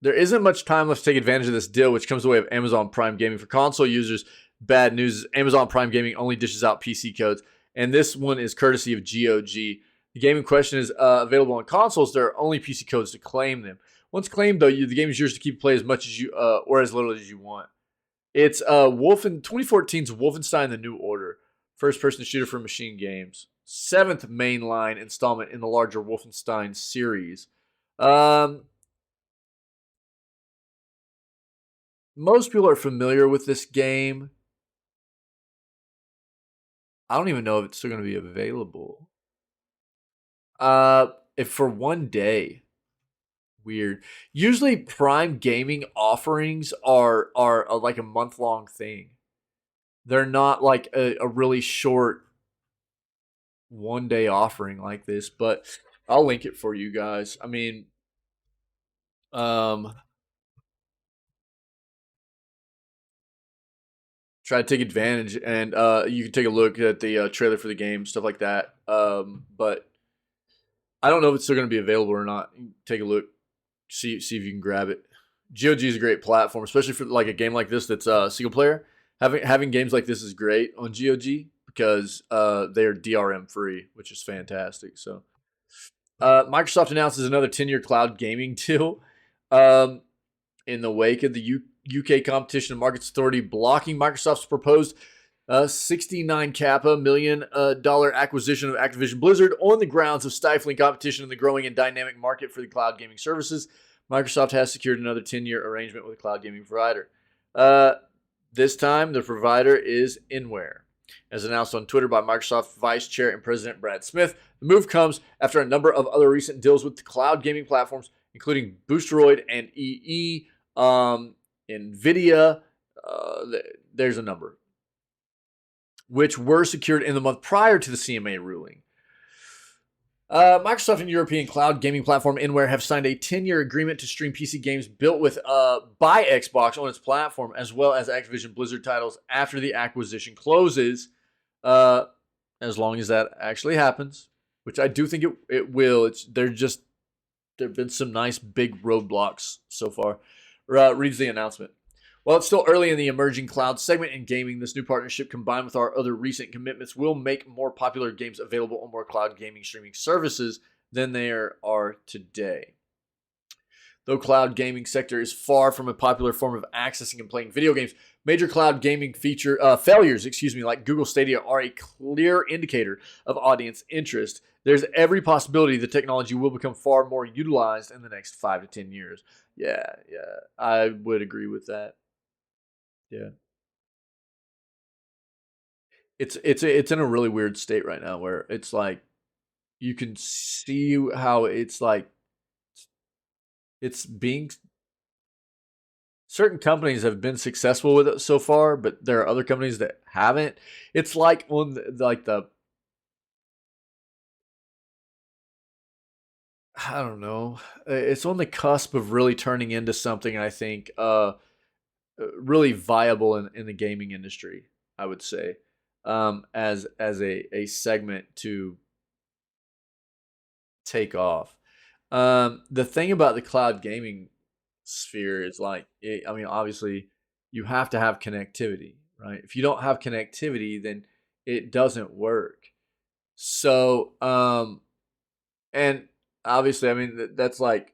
There isn't much time left to take advantage of this deal, which comes the way of Amazon Prime Gaming. For console users, bad news: Amazon Prime Gaming only dishes out PC codes, and this one is courtesy of GOG. The game in question is available on consoles. There are only PC codes to claim them. Once claimed, though, the game is yours to keep play as much as you or as little as you want. It's 2014's Wolfenstein: The New Order, first-person shooter for Machine Games, 7th mainline installment in the larger Wolfenstein series. Most people are familiar with this game. I don't even know if it's still going to be available. If for 1 day. Weird. Usually Prime Gaming offerings are like a month-long thing. They're not like a really short 1 day offering like this, but I'll link it for you guys. I mean, try to take advantage, and you can take a look at the trailer for the game, stuff like that. But I don't know if it's still going to be available or not. Take a look, see if you can grab it. GOG is a great platform, especially for like a game like this that's single player. Having games like this is great on GOG because they are DRM free, which is fantastic. So Microsoft announces another 10-year cloud gaming deal in the wake of the UK Competition and Markets Authority blocking Microsoft's proposed $69 million acquisition of Activision Blizzard on the grounds of stifling competition in the growing and dynamic market for the cloud gaming services. Microsoft has secured another 10-year arrangement with a cloud gaming provider. This time, the provider is Inware. As announced on Twitter by Microsoft Vice Chair and President Brad Smith, the move comes after a number of other recent deals with the cloud gaming platforms, including Boosteroid and EE, NVIDIA. There's a number, which were secured in the month prior to the CMA ruling. Microsoft and European cloud gaming platform Inware have signed a 10-year agreement to stream PC games built with by Xbox on its platform, as well as Activision Blizzard titles after the acquisition closes. As long as that actually happens, which I do think it will. There have been some nice big roadblocks so far. Reads the announcement. While it's still early in the emerging cloud segment in gaming, this new partnership, combined with our other recent commitments, will make more popular games available on more cloud gaming streaming services than there are today. Though cloud gaming sector is far from a popular form of accessing and playing video games, major cloud gaming failures, like Google Stadia, are a clear indicator of audience interest. There's every possibility the technology will become far more utilized in the next 5 to 10 years. Yeah, I would agree with that. Yeah. It's in a really weird state right now where it's like you can see how it's like it's being certain companies have been successful with it so far, but there are other companies that haven't. It's like on the I don't know. It's on the cusp of really turning into something I think really viable in the gaming industry, I would say. As a segment to take off. The thing about the cloud gaming sphere is like, I mean, obviously, you have to have connectivity, right? If you don't have connectivity, then it doesn't work. So, and obviously, I mean, that's like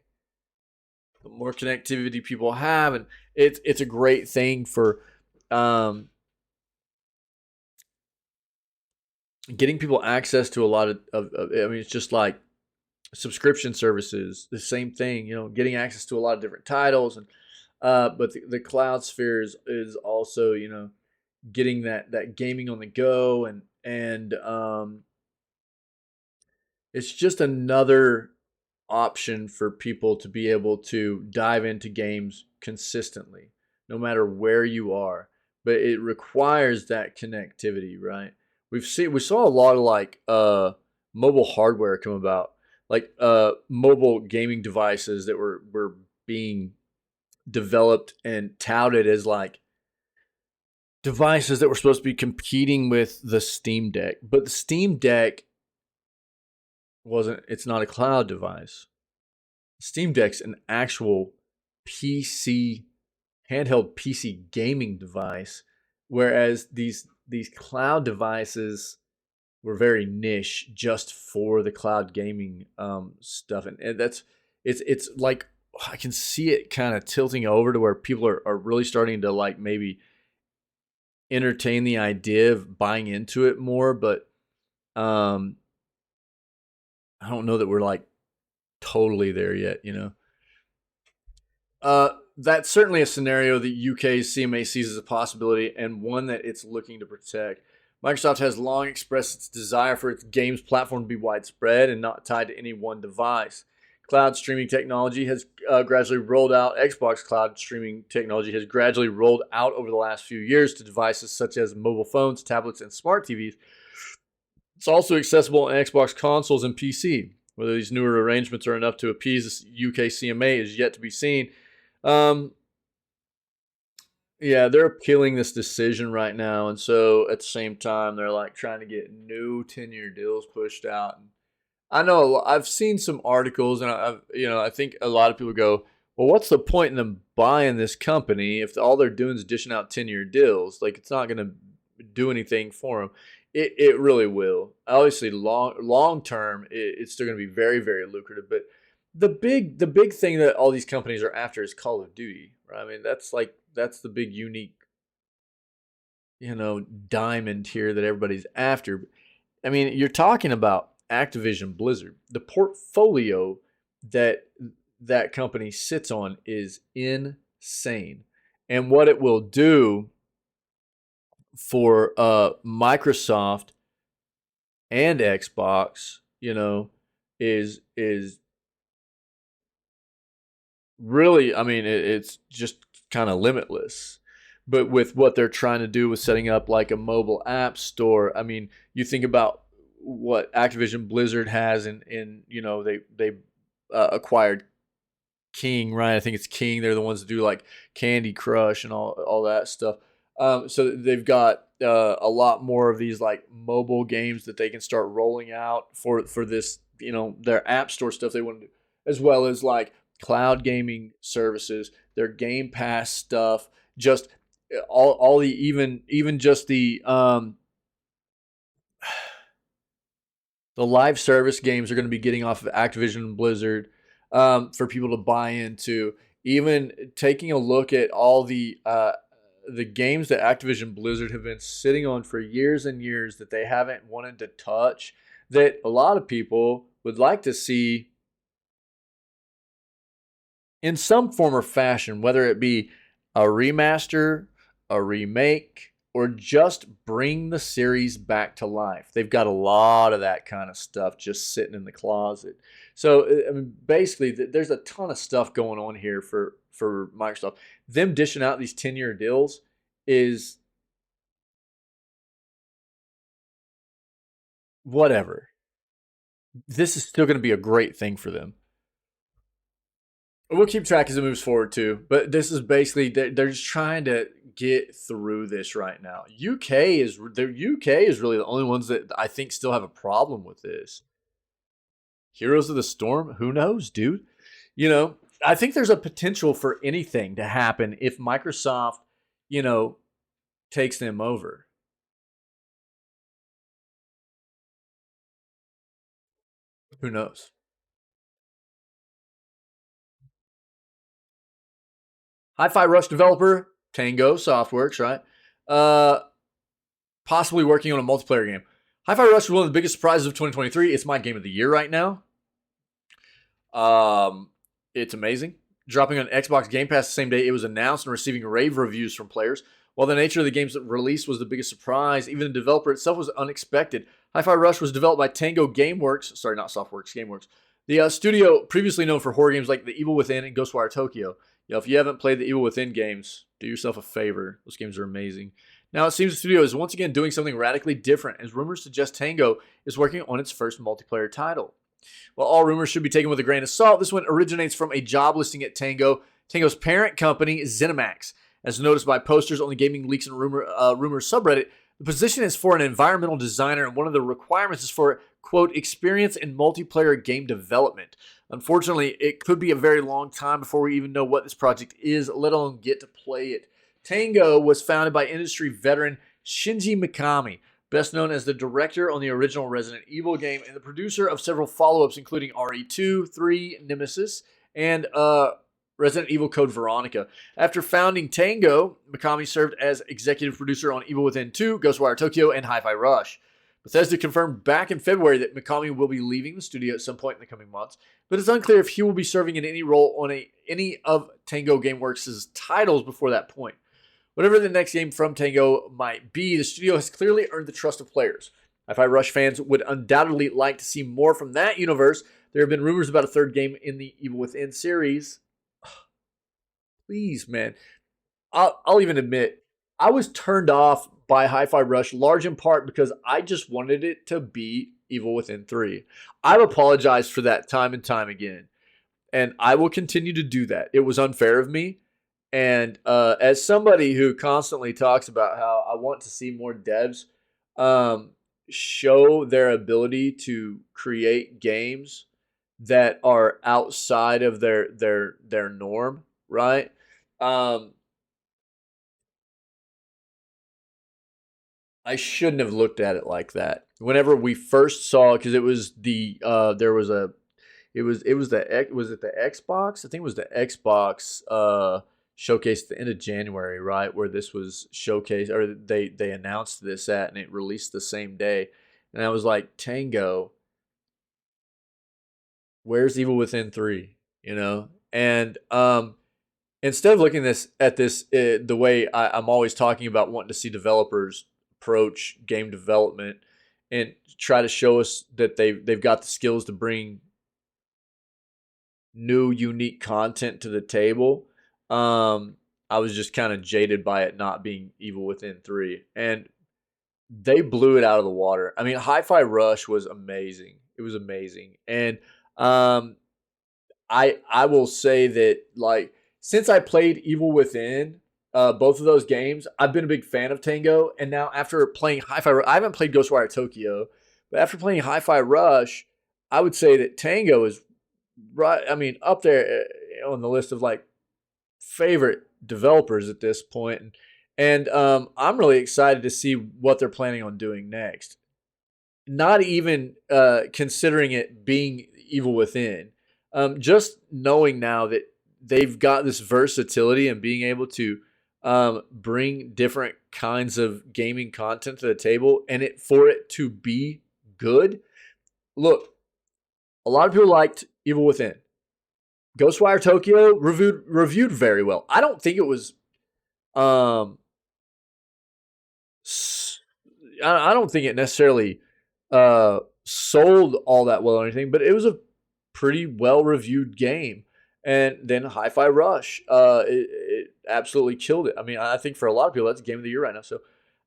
the more connectivity people have, and it's a great thing for getting people access to a lot I mean, it's just like subscription services, the same thing, getting access to a lot of different titles. And but the cloud sphere is also, getting that gaming on the go, and it's just another option for people to be able to dive into games consistently, no matter where you are. But it requires that connectivity, right? We saw a lot of like mobile hardware come about, like mobile gaming devices that were being developed and touted as like devices that were supposed to be competing with the Steam Deck. But the Steam Deck it's not a cloud device. Steam Deck's an actual PC, handheld PC gaming device, whereas these cloud devices were very niche, just for the cloud gaming stuff. And that's it's like I can see it kind of tilting over to where people are really starting to like maybe entertain the idea of buying into it more. But I don't know that we're like totally there yet, That's certainly a scenario that UK's CMA sees as a possibility, and one that it's looking to protect. Microsoft has long expressed its desire for its games platform to be widespread and not tied to any one device. Cloud streaming technology has gradually rolled out. Xbox cloud streaming technology has gradually rolled out over the last few years to devices such as mobile phones, tablets, and smart TVs. It's also accessible on Xbox consoles and PC. Whether these newer arrangements are enough to appease the UK CMA is yet to be seen. Yeah, they're appealing this decision right now, and so at the same time, they're like trying to get new 10-year deals pushed out. And I know I've seen some articles, and I think a lot of people go, "Well, what's the point in them buying this company if all they're doing is dishing out 10-year deals? Like, it's not going to do anything for them." It really will. Obviously, long term, it's still going to be very, very lucrative. But the big thing that all these companies are after is Call of Duty, right? I mean, that's the big unique, diamond here that everybody's after. I mean, you're talking about Activision Blizzard. The portfolio that company sits on is insane, and what it will do for Microsoft and Xbox, is really, I mean, it's just kind of limitless. But with what they're trying to do with setting up like a mobile app store, I mean, you think about what Activision Blizzard has, in they acquired King, right? I think it's King. They're the ones that do like Candy Crush and all that stuff. So they've got a lot more of these like mobile games that they can start rolling out for this, their app store stuff they want to do, as well as like cloud gaming services, their Game Pass stuff, just all the even just the live service games are going to be getting off of Activision and Blizzard, for people to buy into. Even taking a look at all the games that Activision Blizzard have been sitting on for years and years that they haven't wanted to touch, that a lot of people would like to see in some form or fashion, whether it be a remaster, a remake, or just bring the series back to life. They've got a lot of that kind of stuff just sitting in the closet. So, I mean, basically, there's a ton of stuff going on here for Microsoft. Them dishing out these 10-year deals is whatever. This is still going to be a great thing for them. We'll keep track as it moves forward too. But this is basically they're just trying to get through this right now. UK is really the only ones that I think still have a problem with this. Heroes of the Storm, who knows, dude? I think there's a potential for anything to happen if Microsoft, you know, takes them over. Who knows? Hi-Fi Rush developer Tango Softworks, right? Uh, Possibly working on a multiplayer game. Hi-Fi Rush was one of the biggest surprises of 2023. It's my game of the year right now. It's amazing. Dropping on Xbox Game Pass the same day it was announced and receiving rave reviews from players. While the nature of the game's release was the biggest surprise, even the developer itself was unexpected. Hi-Fi Rush was developed by Tango Gameworks. Sorry, not Softworks, Gameworks. The studio previously known for horror games like The Evil Within and Ghostwire Tokyo. If you haven't played the Evil Within games, do yourself a favor. Those games are amazing. Now it seems the studio is once again doing something radically different, as rumors suggest Tango is working on its first multiplayer title. While all rumors should be taken with a grain of salt, this one originates from a job listing at Tango. Tango's parent company, ZeniMax. As noticed by posters on the Gaming Leaks and Rumors subreddit, the position is for an environmental designer, and one of the requirements is for, quote, experience in multiplayer game development. Unfortunately, it could be a very long time before we even know what this project is, let alone get to play it. Tango was founded by industry veteran Shinji Mikami, best known as the director on the original Resident Evil game and the producer of several follow-ups, including RE2, 3, Nemesis, and Resident Evil Code Veronica. After founding Tango, Mikami served as executive producer on Evil Within 2, Ghostwire Tokyo, and Hi-Fi Rush. Bethesda confirmed back in February that Mikami will be leaving the studio at some point in the coming months, but it's unclear if he will be serving in any role on any of Tango Gameworks' titles before that point. Whatever the next game from Tango might be, the studio has clearly earned the trust of players. Hi-Fi Rush fans would undoubtedly like to see more from that universe. There have been rumors about a third game in the Evil Within series. Please, man. I'll even admit, I was turned off by Hi-Fi Rush, large in part because I just wanted it to be Evil Within 3. I've apologized for that time and time again, and I will continue to do that. It was unfair of me. And as somebody who constantly talks about how I want to see more devs show their ability to create games that are outside of their norm, right? I shouldn't have looked at it like that. Whenever we first saw, because it was there was a was it the Xbox? I think it was the Xbox showcase at the end of January, right? Where this was showcased, or they announced this at, and it released the same day. And I was like, Tango, where's Evil Within 3? And instead of looking at this the way I'm always talking about wanting to see developers approach game development and try to show us that they've got the skills to bring new, unique content to the table. I was just kind of jaded by it not being Evil Within 3. And they blew it out of the water. I mean, Hi-Fi Rush was amazing. It was amazing. And um I will say that, like, since I played Evil Within, both of those games, I've been a big fan of Tango. And now after playing Hi-Fi, I haven't played Ghostwire Tokyo, but after playing Hi-Fi Rush, I would say that Tango is right. I mean, up there on the list of like favorite developers at this point. And I'm really excited to see what they're planning on doing next. Not even considering it being Evil Within, just knowing now that they've got this versatility and being able to bring different kinds of gaming content to the table, and it for it to be good. Look, a lot of people liked Evil Within. Ghostwire Tokyo reviewed very well. I don't think it was um I don't think it necessarily sold all that well or anything, but it was a pretty well reviewed game. And then Hi-Fi Rush, it absolutely killed it. I mean, I think for a lot of people that's game of the year right now. So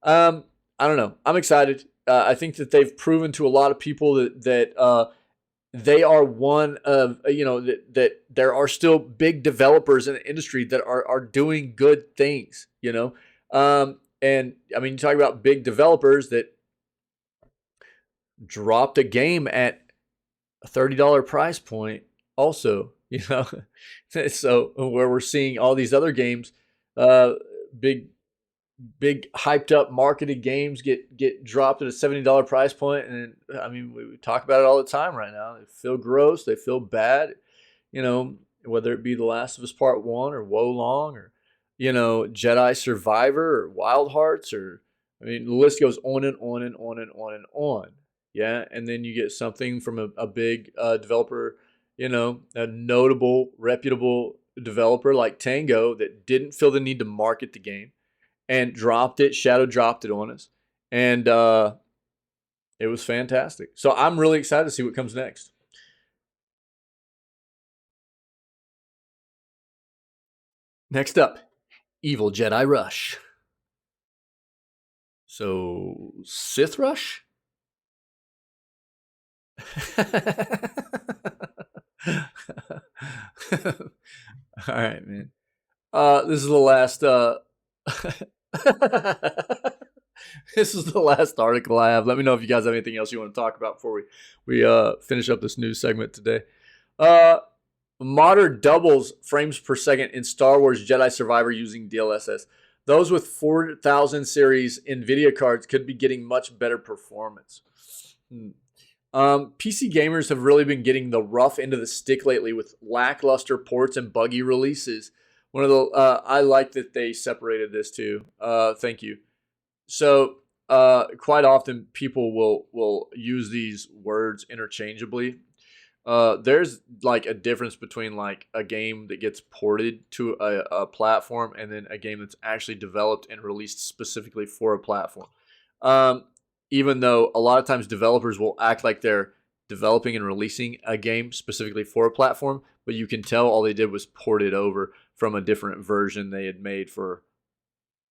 I don't know. I'm excited. I think that they've proven to a lot of people that they are one of that there are still big developers in the industry that are doing good things. And I mean, you talk about big developers that dropped a game at a $30 price point also, so where we're seeing all these other games, big hyped up marketed games get dropped at a $70 price point. And I mean, we talk about it all the time right now. They feel gross, they feel bad, whether it be The Last of Us Part 1 or Wo Long or Jedi Survivor or Wild Hearts, or I mean, the list goes on and on and on and on and on. Yeah, and then you get something from a big developer, a notable, reputable developer like Tango that didn't feel the need to market the game and shadow dropped it on us. And it was fantastic. So I'm really excited to see what comes next. Next up, Evil Jedi Rush. So, Sith Rush? All right, man. This is the last this is the last article I have. Let me know if you guys have anything else you want to talk about before we finish up this news segment today. Modder doubles frames per second in Star Wars Jedi Survivor using DLSS. Those with 4000 series NVIDIA cards could be getting much better performance. PC gamers have really been getting the rough end of the stick lately with lackluster ports and buggy releases. One of the I like that they separated this too. Thank you. So quite often people will use these words interchangeably. There's like a difference between like a game that gets ported to a platform and then a game that's actually developed and released specifically for a platform. Even though a lot of times developers will act like they're developing and releasing a game specifically for a platform, but you can tell all they did was port it over from a different version they had made for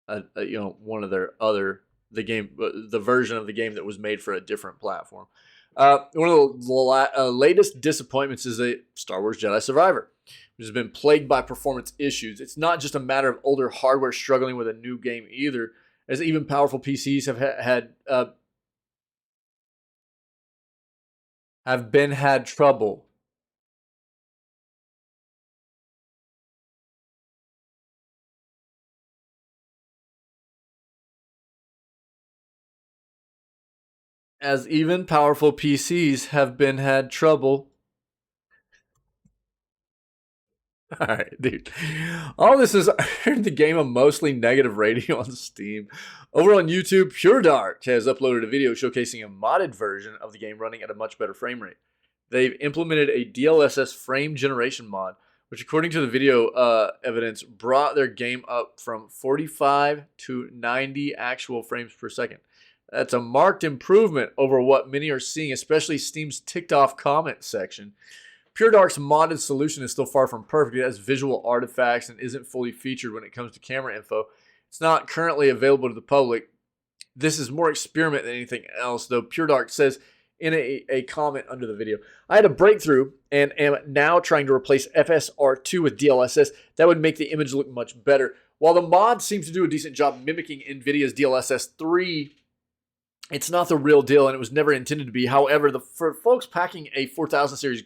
one of their the version of the game that was made for a different platform. One of the latest disappointments is Star Wars Jedi Survivor, which has been plagued by performance issues. It's not just a matter of older hardware struggling with a new game either, as even powerful PCs had trouble. As even powerful PCs have had trouble. All right, dude. All this has earned the game a mostly negative rating on Steam. Over on YouTube, Pure Dark has uploaded a video showcasing a modded version of the game running at a much better frame rate. They've implemented a DLSS frame generation mod, which according to the video evidence, brought their game up from 45 to 90 actual frames per second. That's a marked improvement over what many are seeing, especially Steam's ticked off comment section. Pure Dark's modded solution is still far from perfect. It has visual artifacts and isn't fully featured when it comes to camera info. It's not currently available to the public. This is more experiment than anything else, though. Pure Dark says in a comment under the video, I had a breakthrough and am now trying to replace FSR2 with DLSS. That would make the image look much better. While the mod seems to do a decent job mimicking NVIDIA's DLSS 3, it's not the real deal, and it was never intended to be. However, for folks packing a 4000 series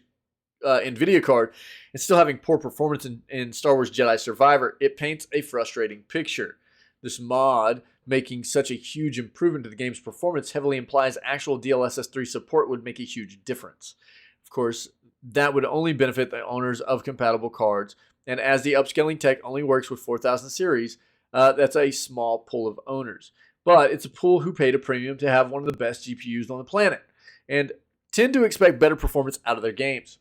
NVIDIA card and still having poor performance in Star Wars Jedi Survivor, it paints a frustrating picture. This mod, making such a huge improvement to the game's performance, heavily implies actual DLSS 3 support would make a huge difference. Of course, that would only benefit the owners of compatible cards, and as the upscaling tech only works with 4000 series, that's a small pool of owners. But it's a pool who paid a premium to have one of the best GPUs on the planet, and tend to expect better performance out of their games.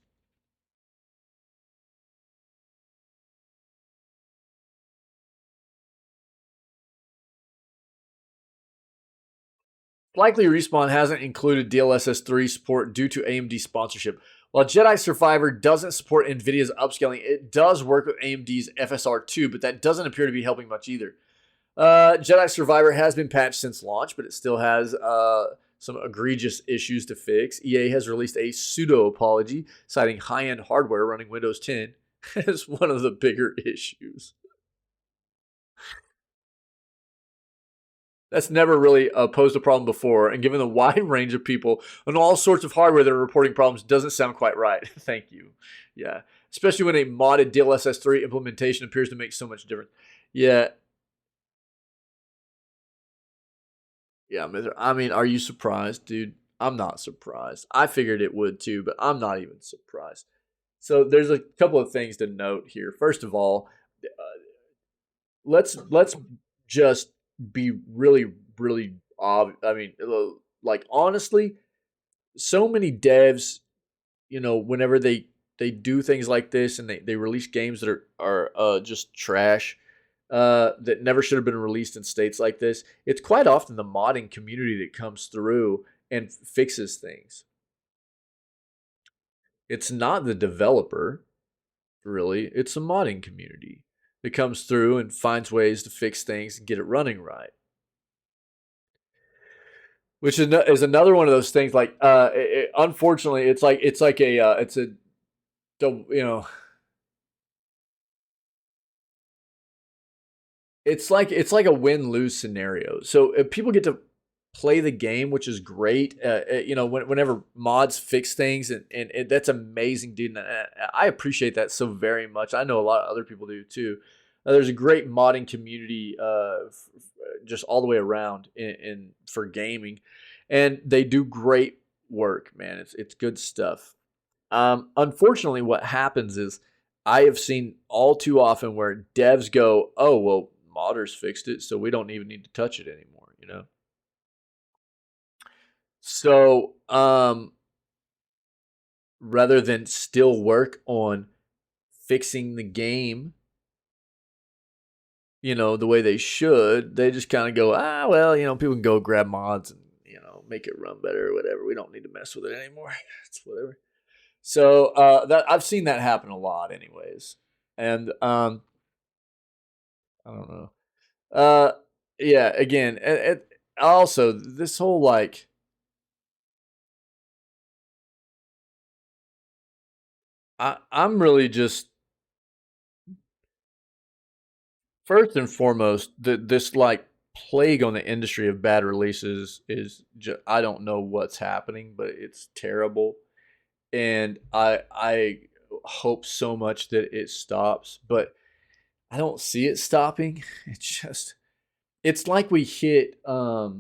Likely Respawn hasn't included DLSS 3 support due to AMD sponsorship. While Jedi Survivor doesn't support NVIDIA's upscaling, it does work with AMD's FSR2, but that doesn't appear to be helping much either. Jedi Survivor has been patched since launch, but it still has some egregious issues to fix. EA has released a pseudo apology, citing high-end hardware running Windows 10 as one of the bigger issues. That's never really posed a problem before, and given the wide range of people on all sorts of hardware that are reporting problems, doesn't sound quite right. Thank you. Yeah, especially when a modded DLSS 3 implementation appears to make so much difference. Yeah. Yeah, I mean, are you surprised, dude? I'm not surprised. I figured it would too, but I'm not even surprised. So there's a couple of things to note here. First of all, let's just be really I mean, like honestly, so many devs, whenever they do things like this and they release games that are just trash, that never should have been released in states like this, it's quite often the modding community that comes through and fixes things. It's not the developer, really. It's a modding community that comes through and finds ways to fix things and get it running right. Which is another one of those things. Like, unfortunately, it's like it's like a win-lose scenario. So if people get to play the game, which is great. Whenever mods fix things, and that's amazing, dude. And I appreciate that so very much. I know a lot of other people do too. There's a great modding community, just all the way around in for gaming, and they do great work, man. It's good stuff. Unfortunately, what happens is I have seen all too often where devs go, "Oh well, modders fixed it, so we don't even need to touch it anymore," So, rather than still work on fixing the game, the way they should, they just kind of go, well, people can go grab mods and, make it run better or whatever. We don't need to mess with it anymore. It's whatever. So, that I've seen that happen a lot anyways. And, I don't know. Yeah, again, also this whole like, I'm really just first and foremost this like plague on the industry of bad releases is just, I don't know what's happening, but it's terrible, and I hope so much that it stops, but I don't see it stopping. It's like we hit high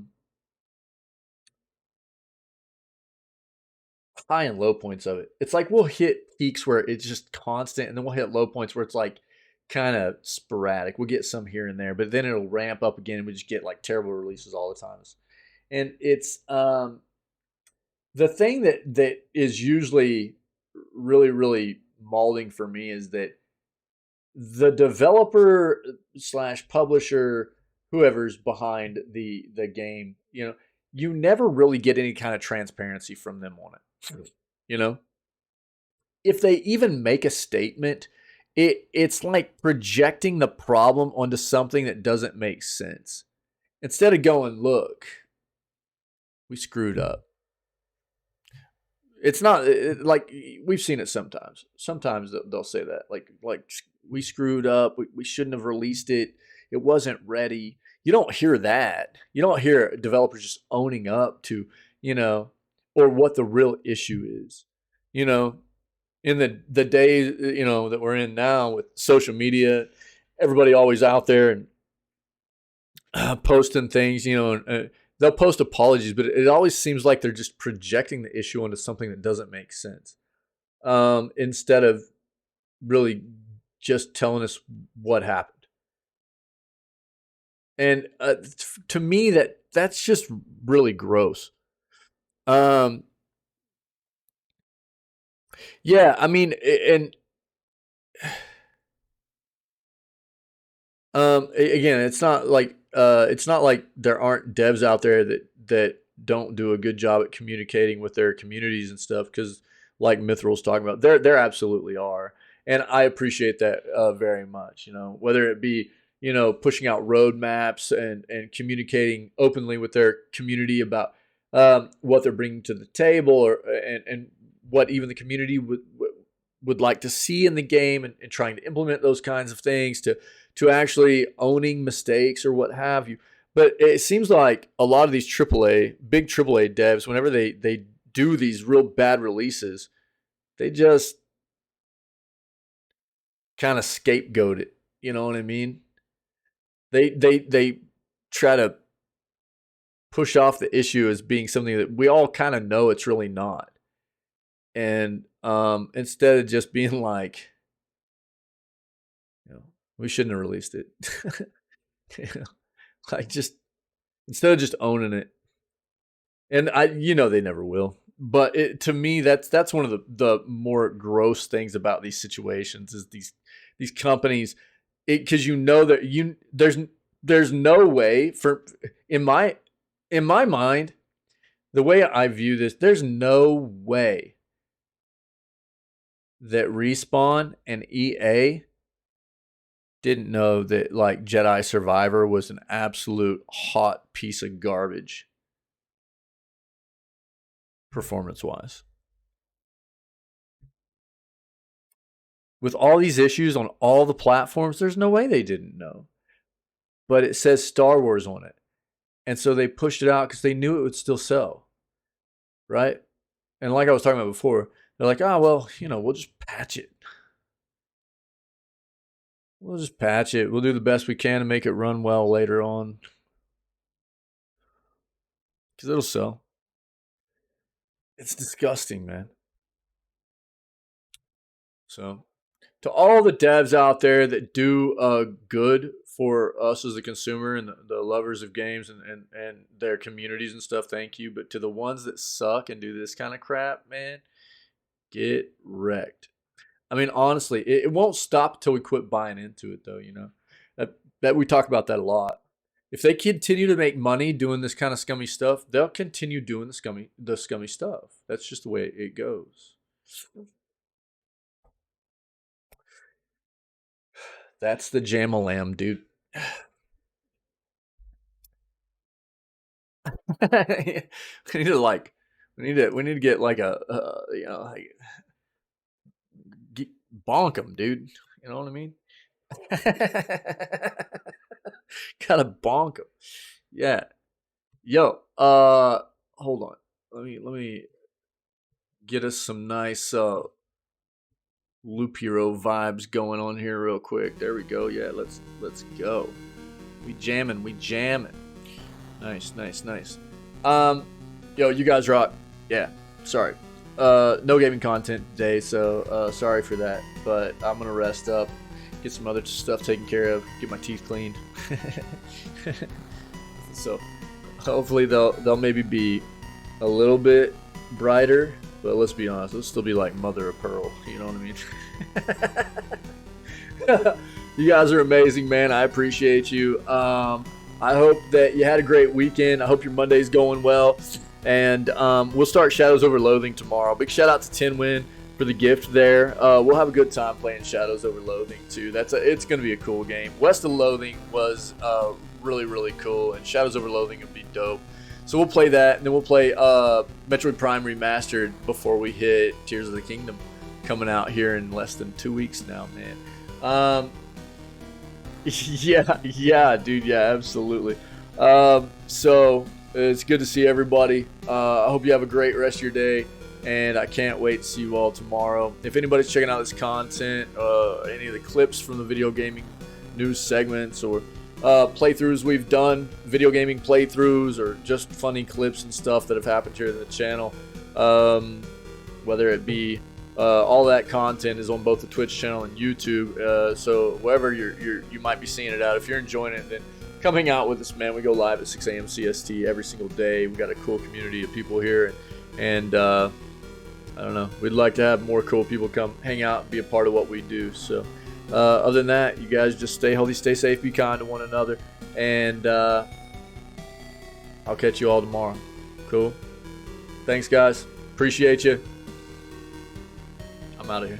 and low points of it. It's like we'll hit peaks where it's just constant, and then we'll hit low points where it's like kind of sporadic. We'll get some here and there, but then it'll ramp up again, and we just get like terrible releases all the time. And it's the thing that is usually really mauling for me is that the developer slash publisher, whoever's behind the game, you never really get any kind of transparency from them on it. If they even make a statement, it's like projecting the problem onto something that doesn't make sense. instead of going, look, we screwed up. It's not like we've seen it sometimes. Sometimes they'll say that, like we screwed up. We shouldn't have released it. It wasn't ready. You don't hear that. You don't hear developers just owning up to, or what the real issue is. In the days, that we're in now with social media, everybody always out there and posting things, and they'll post apologies, but it always seems like they're just projecting the issue onto something that doesn't make sense, instead of really just telling us what happened. And to me, that's just really gross. Yeah, I mean, and again, it's not like there aren't devs out there that don't do a good job at communicating with their communities and stuff. Because like Mithral's talking about, there absolutely are, and I appreciate that very much. Whether it be pushing out roadmaps and communicating openly with their community about what they're bringing to the table, and what even the community would like to see in the game, and trying to implement those kinds of things, to actually owning mistakes or what have you. But it seems like a lot of these big AAA devs, whenever they do these real bad releases, they just kind of scapegoat it. You know what I mean? They try to push off the issue as being something that we all kind of know it's really not. And instead of just being like, we shouldn't have released it. Like, just instead of just owning it. And they never will. But to me, that's one of the more gross things about these situations is these companies, because that there's no way in my mind, the way I view this, there's no way that Respawn and EA didn't know that like Jedi Survivor was an absolute hot piece of garbage performance-wise. With all these issues on all the platforms, there's no way they didn't know. But it says Star Wars on it. And so they pushed it out because they knew it would still sell. Right? And like I was talking about before, they're like, we'll just patch it. We'll just patch it. We'll do the best we can to make it run well later on. Because it'll sell. It's disgusting, man. So, to all the devs out there that do good for us as a consumer and the lovers of games and their communities and stuff, thank you. But to the ones that suck and do this kind of crap, man, get wrecked. I mean, honestly, it won't stop until we quit buying into it, though. That we talk about that a lot. If they continue to make money doing this kind of scummy stuff, they'll continue doing the scummy stuff. That's just the way it goes. That's the Jam-a-lam, dude. we need to get like bonk them, dude. You know what I mean? Gotta bonk them. Yeah. Yo, hold on. Let me get us some nice Loop Hero vibes going on here real quick. There we go. Yeah, let's go. We jamming. Nice. Yo, you guys rock. Yeah, sorry. No gaming content today, so sorry for that. But I'm gonna rest up, get some other stuff taken care of, get my teeth cleaned. So hopefully they'll maybe be a little bit brighter, but let's be honest, they'll still be like mother of pearl. You know what I mean? You guys are amazing, man. I appreciate you. I hope that you had a great weekend. I hope your Monday's going well. And we'll start Shadows Over Loathing tomorrow. Big shout out to Tinwin for the gift there. We'll have a good time playing Shadows Over Loathing too. It's going to be a cool game. West of Loathing was really, really cool. And Shadows Over Loathing would be dope. So we'll play that, and then we'll play Metroid Prime Remastered before we hit Tears of the Kingdom, coming out here in less than 2 weeks now, man. Yeah, dude, yeah, absolutely. So it's good to see everybody. I hope you have a great rest of your day, and I can't wait to see you all tomorrow. If anybody's checking out this content, any of the clips from the video gaming news segments or playthroughs we've done, video gaming playthroughs, or just funny clips and stuff that have happened here in the channel, whether it be all that content is on both the Twitch channel and YouTube. So wherever you might be seeing it out, if you're enjoying it, then come hang out with us, man. We go live at 6 a.m. CST every single day. We got a cool community of people here, and I don't know, we'd like to have more cool people come hang out and be a part of what we do. So other than that, you guys just stay healthy, stay safe, be kind to one another, and I'll catch you all tomorrow. Cool. Thanks, guys. Appreciate you. I'm out of here.